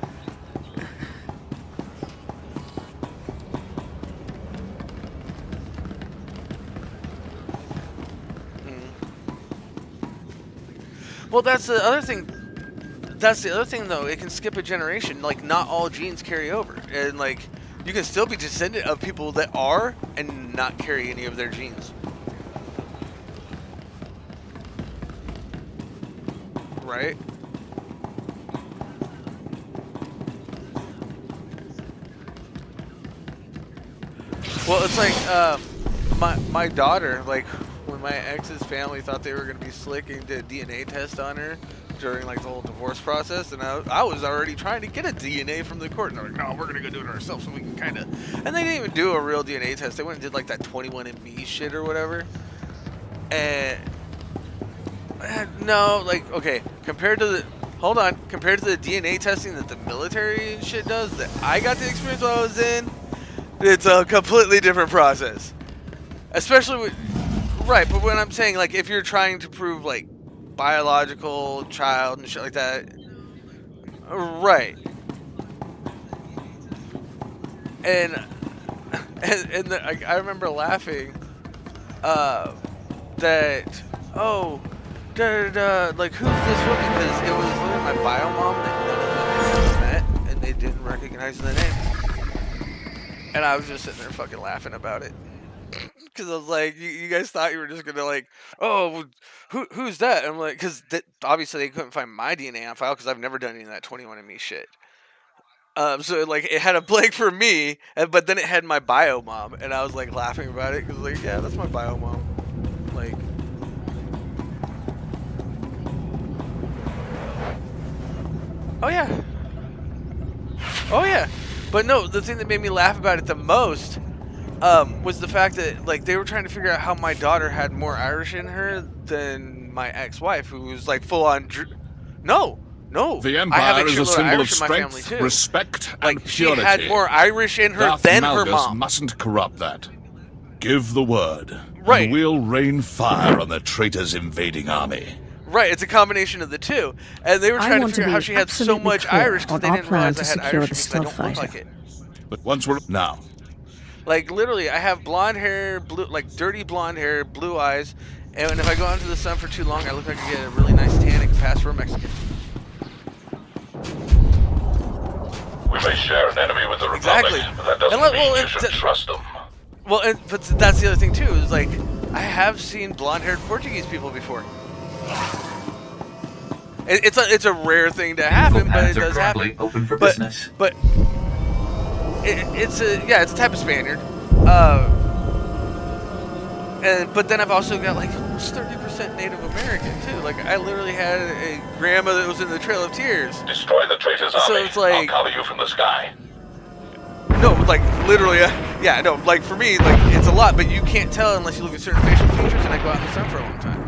Well, that's the other thing. That's the other thing, though. It can skip a generation. Like, not all genes carry over. And, like, you can still be descendant of people that are and not carry any of their genes. Right? Well, it's like, my daughter, like, when my ex's family thought they were going to be slick and did a DNA test on her during, like, the whole divorce process, and I was already trying to get a DNA from the court, and they're like, no, we're going to go do it ourselves so we can kind of, and they didn't even do a real DNA test. They went and did, like, that 21andMe shit or whatever, and, no, like, okay, compared to the DNA testing that the military and shit does that I got to experience while I was in, it's a completely different process. Especially with, right, but when I'm saying, like, if you're trying to prove, like, biological child and shit like that, right. And I remember laughing, that, oh, like, who's this woman? Because it was literally my bio mom that none of them had met, and they didn't recognize the name. And I was just sitting there fucking laughing about it. Because I was like, you guys thought you were just going to, like, oh, who's that? And I'm like, because obviously they couldn't find my DNA on file because I've never done any of that 21andMe shit. So, like, it had a blank for me, but then it had my bio mom. And I was, like, laughing about it because, like, yeah, that's my bio mom. Like, oh, yeah. Oh, yeah. But no, the thing that made me laugh about it the most was the fact that, like, they were trying to figure out how my daughter had more Irish in her than my ex-wife, who was, like, full-on... No. The Empire is a symbol of strength, respect, and purity. She had more Irish in her than her mom. Mustn't corrupt that. Give the word. Right. And we'll rain fire on the traitors' invading army. Right, it's a combination of the two. And they were trying to figure out how she had so much Irish because they didn't realize I had Irish because I don't look like it. But once we're... Now. Like literally, I have blonde hair, blue, like dirty blonde hair, blue eyes, and if I go out into the sun for too long, I look like I get a really nice tan and can pass for a Mexican. We may share an enemy with the Republic, Exactly. but that doesn't mean you should trust them. Well, but that's the other thing too. Is like I have seen blonde-haired Portuguese people before. It's a rare thing to happen, but it does happen. Open for business. But it's a type of Spaniard. But then I've also got like almost 30% Native American too. Like I literally had a grandma that was in the Trail of Tears. Destroy the traitor's army. So it's like, I'll cover you from the sky. No, like literally, yeah, no, like for me, like it's a lot, but you can't tell unless you look at certain facial features, and I go out in the sun for a long time.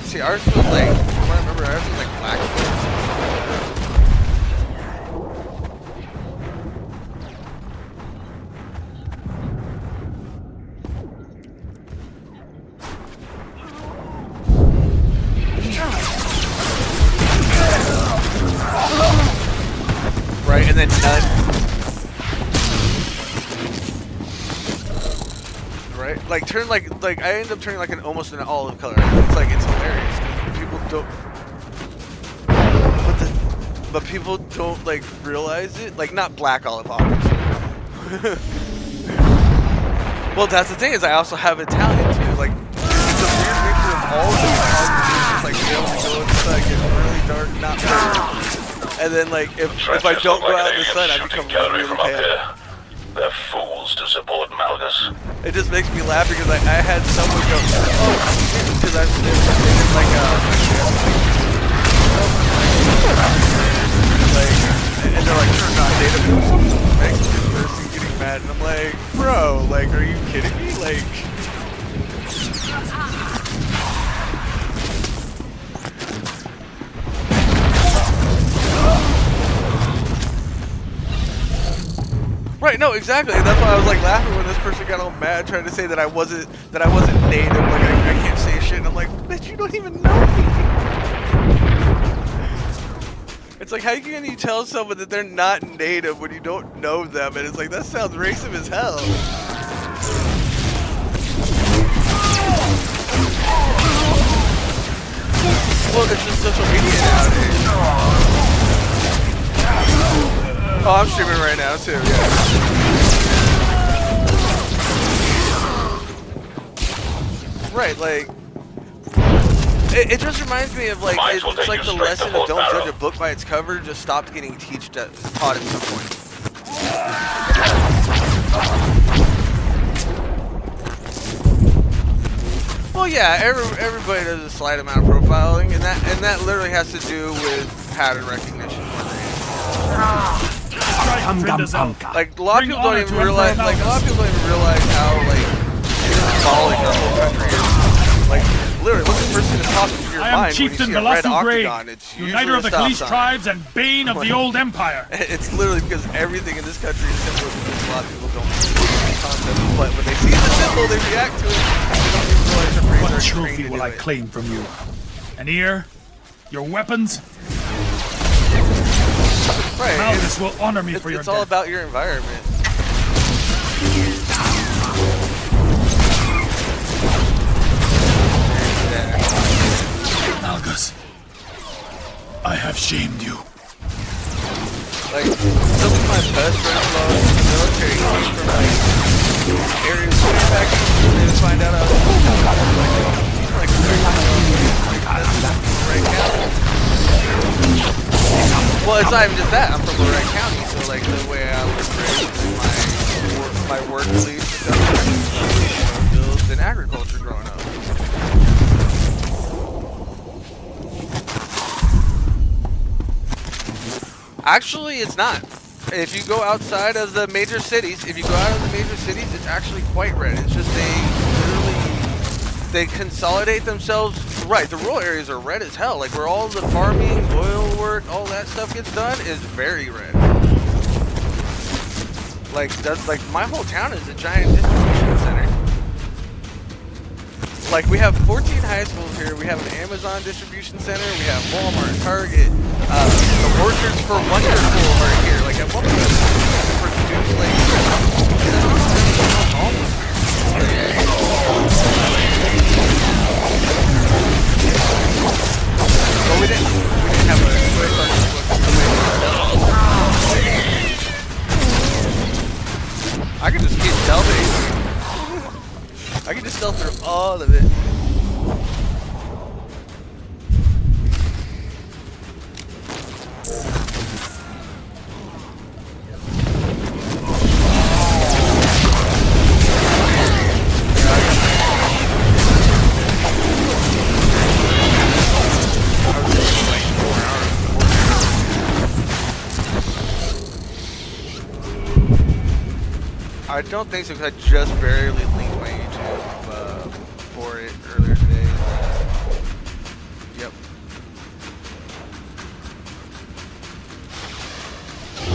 See, ours was like, from what I remember, ours was like black. Right, and then none. Right, like turn like I end up turning like almost an olive color. It's hilarious because people don't. But people don't like realize it. Like not black olive, obviously. Well, that's the thing is I also have Italian too. Like it's a weird mixture of all of them. It's like you know, go inside, get really dark, not dark. And then, like, if I don't go out in the sun, I become really pale. They're fools to support Malgus. It just makes me laugh because I had someone go, oh, because I'm like, and they're like, you're not native. Mexican person getting mad, and I'm like, bro, like, are you kidding me? Like. Right, no, exactly. And that's why I was like laughing when this person got all mad trying to say that I wasn't native, like I can't say shit, and I'm like, bitch, you don't even know me. It's like, how can you tell someone that they're not native when you don't know them? And it's like, that sounds racist as hell. Well, it's just social media nowadays. Oh, I'm streaming right now too, yeah. Right, like it just reminds me of like it's like the lesson of don't judge a book by its cover just stopped getting taught at some point. Well, yeah, everybody does a slight amount of profiling, and that literally has to do with pattern recognition. Like a lot of people don't even realize. Like a lot of people don't even realize how like symbolic the whole country is. Like literally, what's the first thing that pops into your mind when you see a red octagon? It's uniter of the Khalees tribes and bane of the old empire. It's literally because everything in this country is simple because a lot of people don't understand the concept. But when they see the symbol, they react to it. They don't even realize their brains What are trophy will I claim from you? An ear? Your weapons? Right. Malgus will honor me for your death. It's all about your environment. Malgus, I have shamed you. Like, some of my best friends while I was in the military came from like areas way back and they would find out I was like Lorraine County. Well, it's not even just that. I'm from Lorraine County, so like the way I was raised, my work beliefs and stuff, built in agriculture growing up. Actually, it's not. If you go outside of the major cities, it's actually quite red. It's just they consolidate themselves. Right, the rural areas are red as hell. Like where all the farming, oil work, all that stuff gets done is very red. like my whole town is a giant distribution center. Like we have 14 high schools here. We have an Amazon distribution center. We have Walmart, Target. The workers for Wonderful are here. Like at one point, we produce like. Well, we didn't have a quick I can just keep stealthing. I can just stealth through all of it. I don't think so because I just barely linked my YouTube for it earlier today. Yep.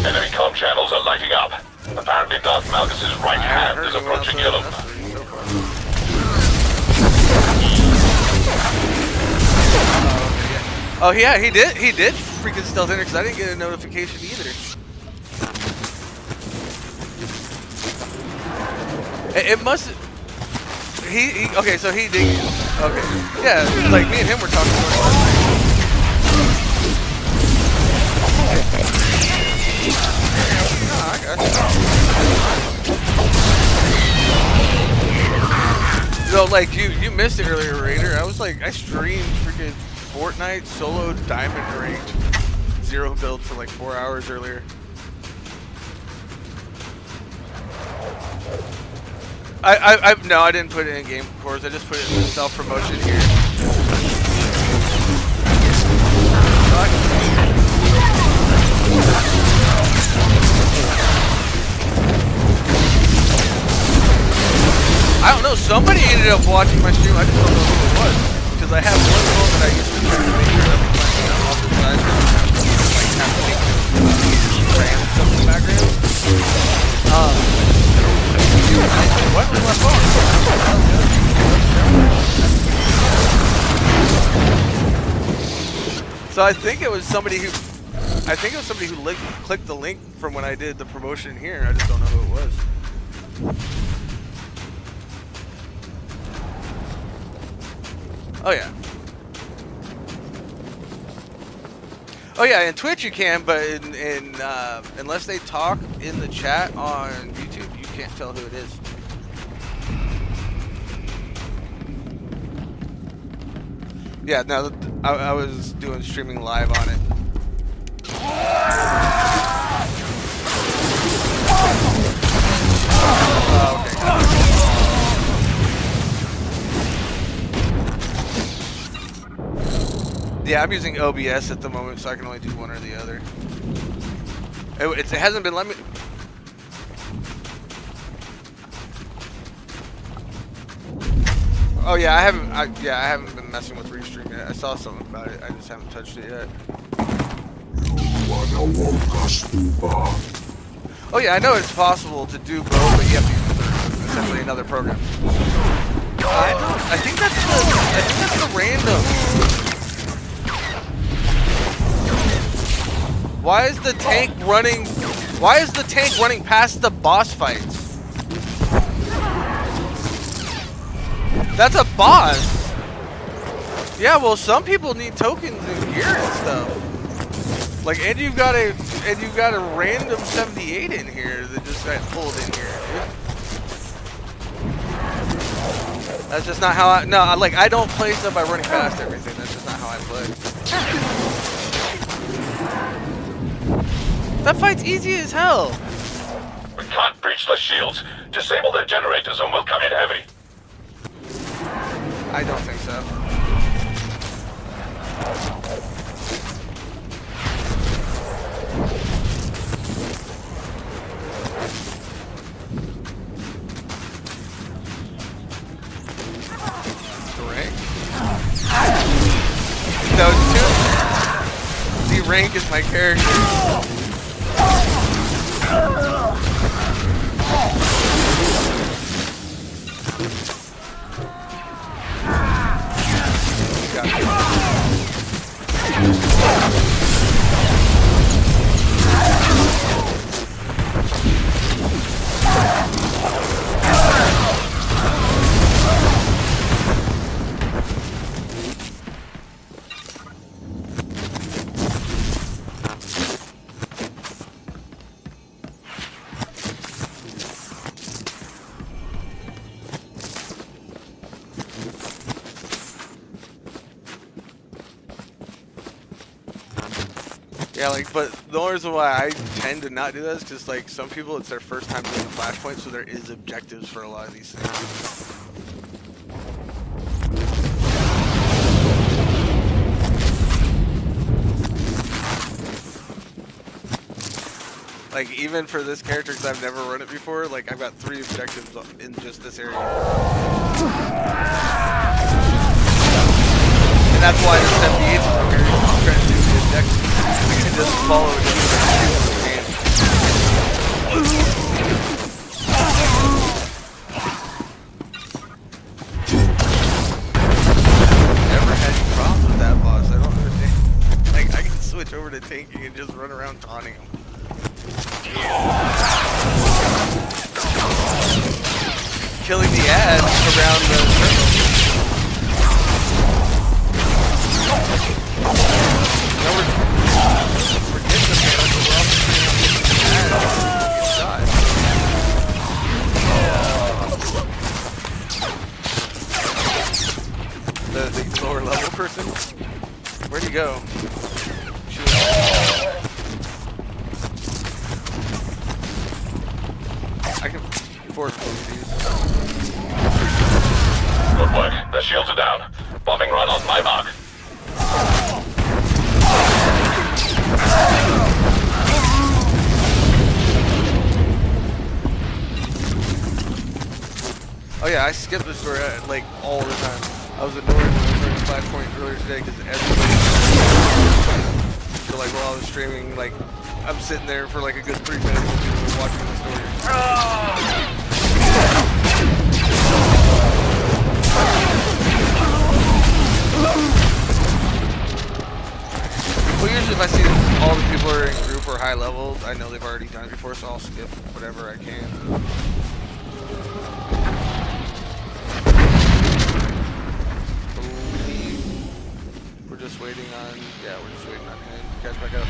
Enemy comm channels are lighting up. Apparently Darth Malgus' right hand is approaching Yellow. Oh yeah, he did freaking stealth enter because I didn't get a notification either. It must. He okay, so he did. Okay, yeah, like me and him were talking about it. I got you. So like you missed it earlier, Raider. I was like, I streamed freaking Fortnite solo diamond ranked 0 build for like 4 hours earlier. No, I didn't put it in game, of course. I just put it in the self-promotion here. I don't know, somebody ended up watching my stream. I just don't know who it was. Because I have one goal that I usually try to make sure that I'm off the side. Like, have to make random stuff in the background. What was my phone? So I think it was somebody who clicked the link from when I did the promotion here. I just don't know who it was. Oh yeah. Oh yeah, in Twitch you can, but in unless they talk in the chat on YouTube, you can't tell who it is. Yeah, no, I was doing streaming live on it. Oh, okay. Yeah, I'm using OBS at the moment, so I can only do one or the other. It hasn't been letting me. Oh yeah, I haven't been messing with restream yet. I saw something about it. I just haven't touched it yet. Oh yeah, I know it's possible to do both, but you have to use essentially another program. I think that's the random. Why is the tank running? Why is the tank running past the boss fights? That's a boss. Yeah, well, some people need tokens and gear and stuff. Like, and you've got a random 78 in here that just got pulled in here, dude. That's just not how I. No, I don't play stuff by running past everything. That's just not how I play. That fight's easy as hell. We can't breach the shields. Disable their generators and we'll come in heavy. I don't think so. Rank? No, D rank is my character. Yeah, like, but the only reason why I tend to not do that is because, like, some people, it's their first time doing Flashpoint, so there is objectives for a lot of these things. Like, even for this character, because I've never run it before, like, I've got 3 objectives in just this area. And that's why the 78 is over here. I'm trying to do the objectives. We can just follow it if we can. Never had any problems with that boss. I don't understand. Like, I can switch over to tanking and just run around taunting him. Killing the ads around the circle. No, we're getting the man, but we're also getting the lower level person? Where'd he go? I can force both of these. Good work. The shields are down. Bombing run on my mark. Oh yeah, I skipped this story like all the time. I was annoyed when I was running Flashpoint earlier today because everybody. So like while I was streaming, like I'm sitting there for like a good 3 minutes and people were watching the story. Well, usually if I see that all the people are in group or high level, I know they've already done it before, so I'll skip whatever I can. We're just waiting on, yeah, we're just waiting on him to catch back up.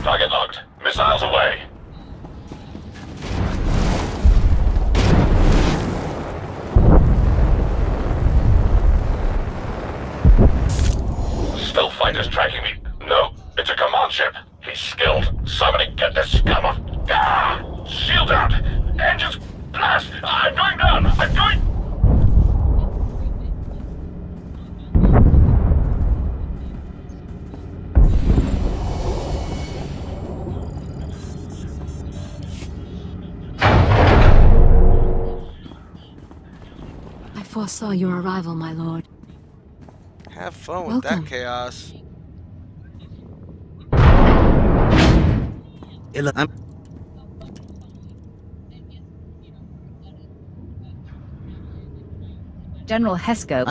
Target locked. Missiles away. Stealth fighters tracking me. No, it's a command ship. He's skilled. Somebody get this scum off. Ah! Shield out. Engines blast. I'm going down. I'm going. I foresaw your arrival, my lord. Have fun with that chaos. General Hesco.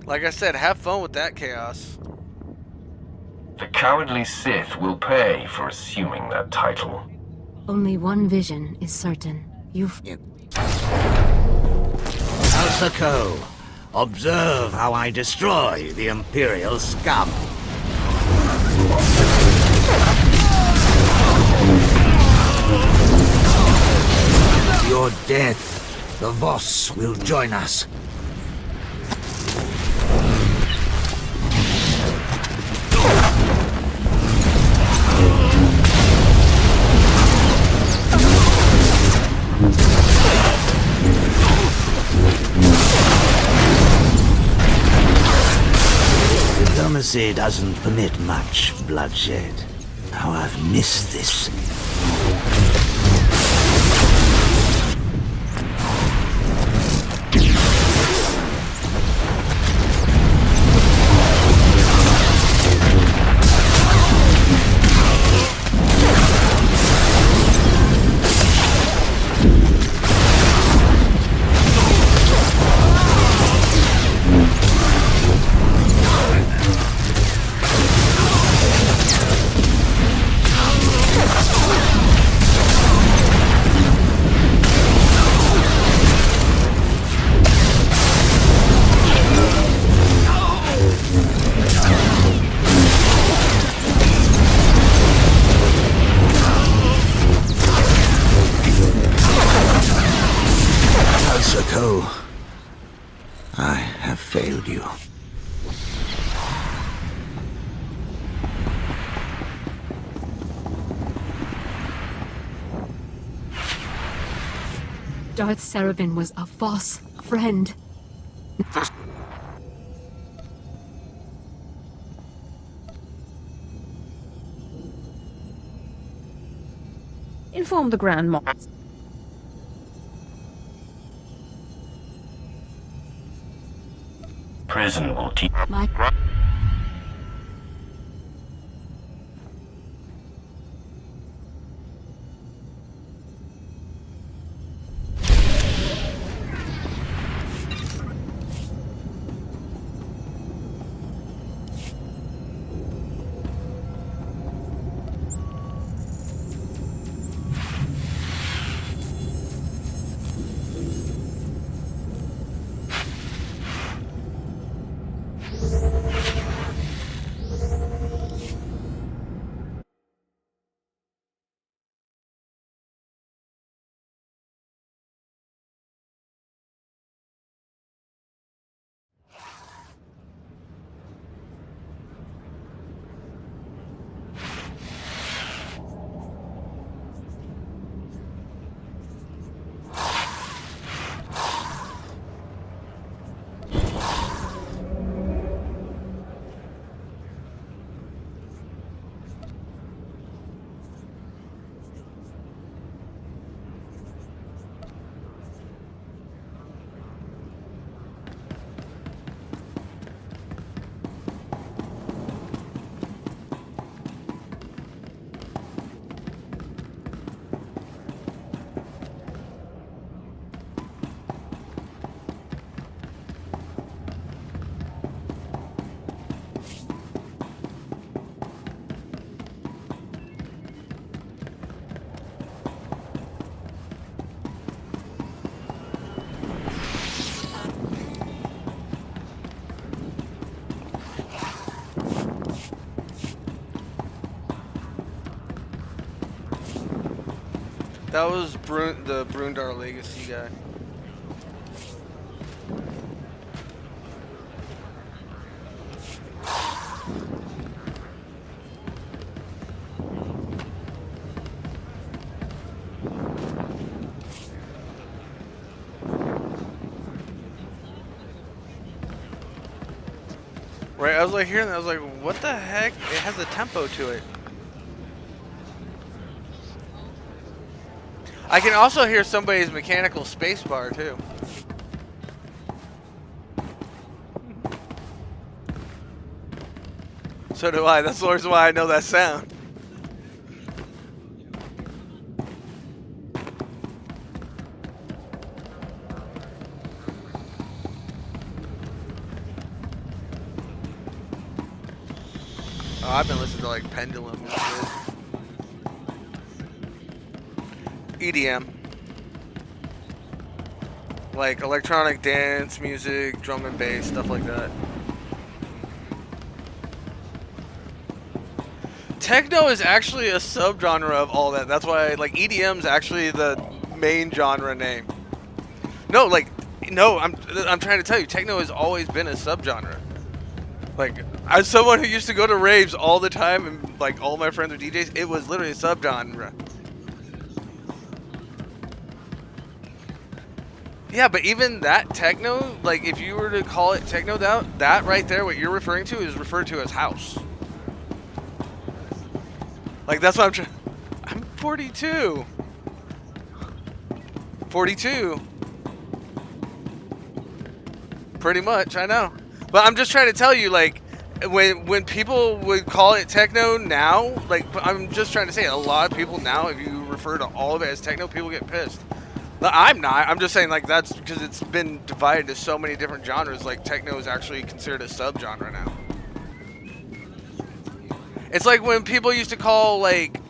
Like I said, have fun with that chaos. The cowardly Sith will pay for assuming that title. Only one vision is certain. You've... Alphaco, Observe how I destroy the Imperial scum. Your death, the Voss will join us. Diplomacy doesn't permit much bloodshed. How I've missed this. I have failed you. Darth Serevin was a Voss friend. Inform the Grand Moff. Prison will teach. That was the Brundar Legacy guy. Right, I was like hearing that, I was like, what the heck? It has a tempo to it. I can also hear somebody's mechanical spacebar too. So do I. That's the reason why I know that sound. Oh, I've been listening to like Pendulum and shit. EDM. like electronic dance music, drum and bass, stuff like that. Techno is actually a subgenre of all that. That's why, like, EDM's actually the main genre name. No, like, no, I'm trying to tell you, techno has always been a subgenre. Like, as someone who used to go to raves all the time, and like all my friends were DJs, it was literally a subgenre. Yeah, but even that techno, like, if you were to call it techno, that right there, what you're referring to, is referred to as house. Like, that's what I'm trying. I'm 42. 42. Pretty much, I know. But I'm just trying to tell you, like, when people would call it techno now, like, I'm just trying to say, a lot of people now, if you refer to all of it as techno, people get pissed. I'm not. I'm just saying, like, that's because it's been divided to so many different genres. Like, techno is actually considered a subgenre now. It's like when people used to call, like,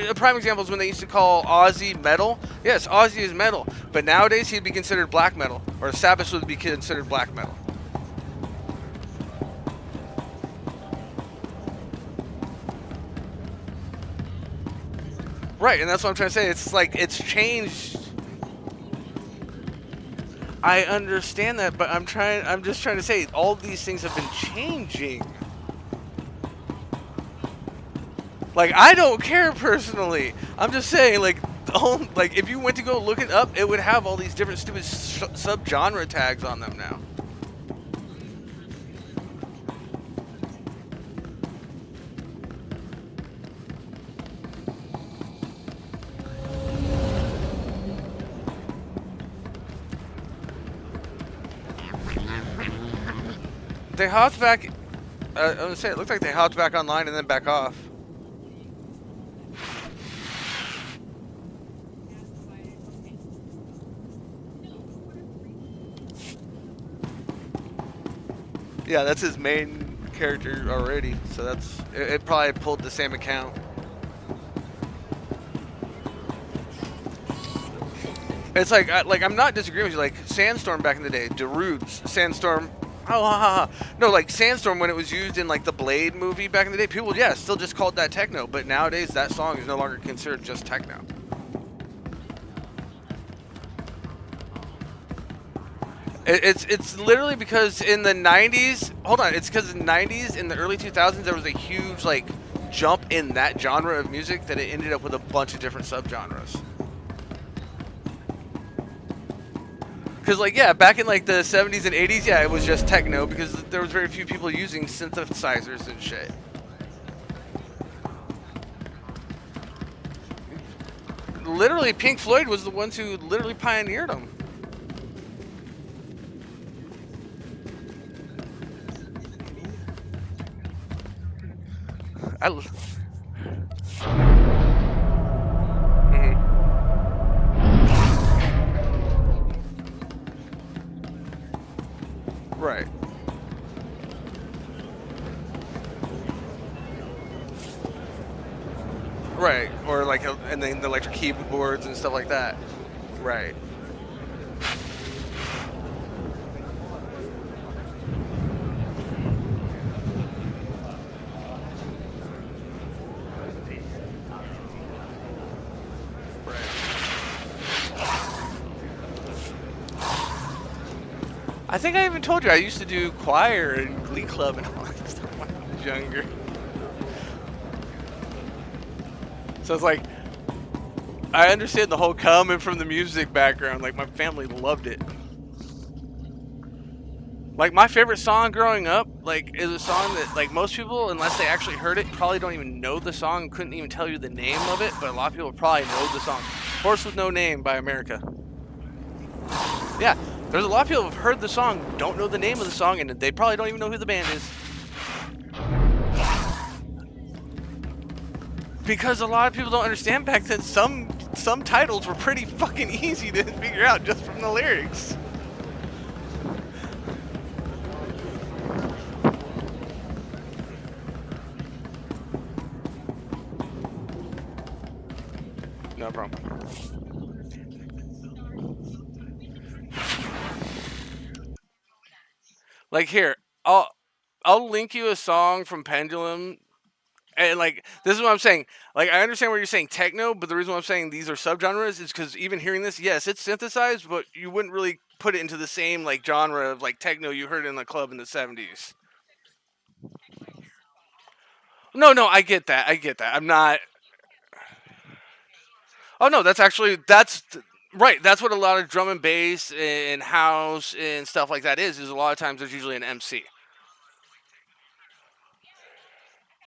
a prime example is when they used to call Aussie metal. Yes, Aussie is metal, but nowadays he'd be considered black metal, or Sabbath would be considered black metal. Right, and that's what I'm trying to say. It's like, it's changed. I understand that, but I'm just trying to say, all these things have been changing. Like, I don't care personally. I'm just saying, like, like, if you went to go look it up, it would have all these different stupid subgenre tags on them now. They hopped back. I was gonna say, it looked like they hopped back online and then back off. Yeah, that's his main character already, so that's it. Probably pulled the same account. It's like I'm not disagreeing with you. Like Sandstorm back in the day, Darude's Sandstorm. Oh, no, like Sandstorm when it was used in like the Blade movie back in the day, people still just called that techno. But nowadays, that song is no longer considered just techno. It's literally because in the 90s, hold on, it's because in the 90s, in the early 2000s, there was a huge like jump in that genre of music that it ended up with a bunch of different subgenres. Because, like, yeah, back in, like, the 70s and 80s, yeah, it was just techno because there was very few people using synthesizers and shit. Literally, Pink Floyd was the ones who literally pioneered them. Right. Right, or like, and then the electric keyboards and stuff like that. Right. I think I even told you I used to do choir and glee club and all that stuff when I was younger. So it's like, I understand the whole coming from the music background. Like, my family loved it. Like, my favorite song growing up, like, is a song that, like, most people, unless they actually heard it, probably don't even know the song, couldn't even tell you the name of it, but a lot of people probably know the song. Horse with No Name by America. Yeah. There's a lot of people who have heard the song, don't know the name of the song, and they probably don't even know who the band is. Because a lot of people don't understand back then, some titles were pretty fucking easy to figure out just from the lyrics. No problem. Like here, I'll link you a song from Pendulum. And like this is what I'm saying. Like I understand where you're saying techno, but the reason why I'm saying these are subgenres is because even hearing this, yes, it's synthesized, but you wouldn't really put it into the same like genre of like techno you heard in the club in the '70s. No, I get that. I get that. I'm not. Oh no, that's right. That's what a lot of drum and bass and house and stuff like that is. Is a lot of times there's usually an MC.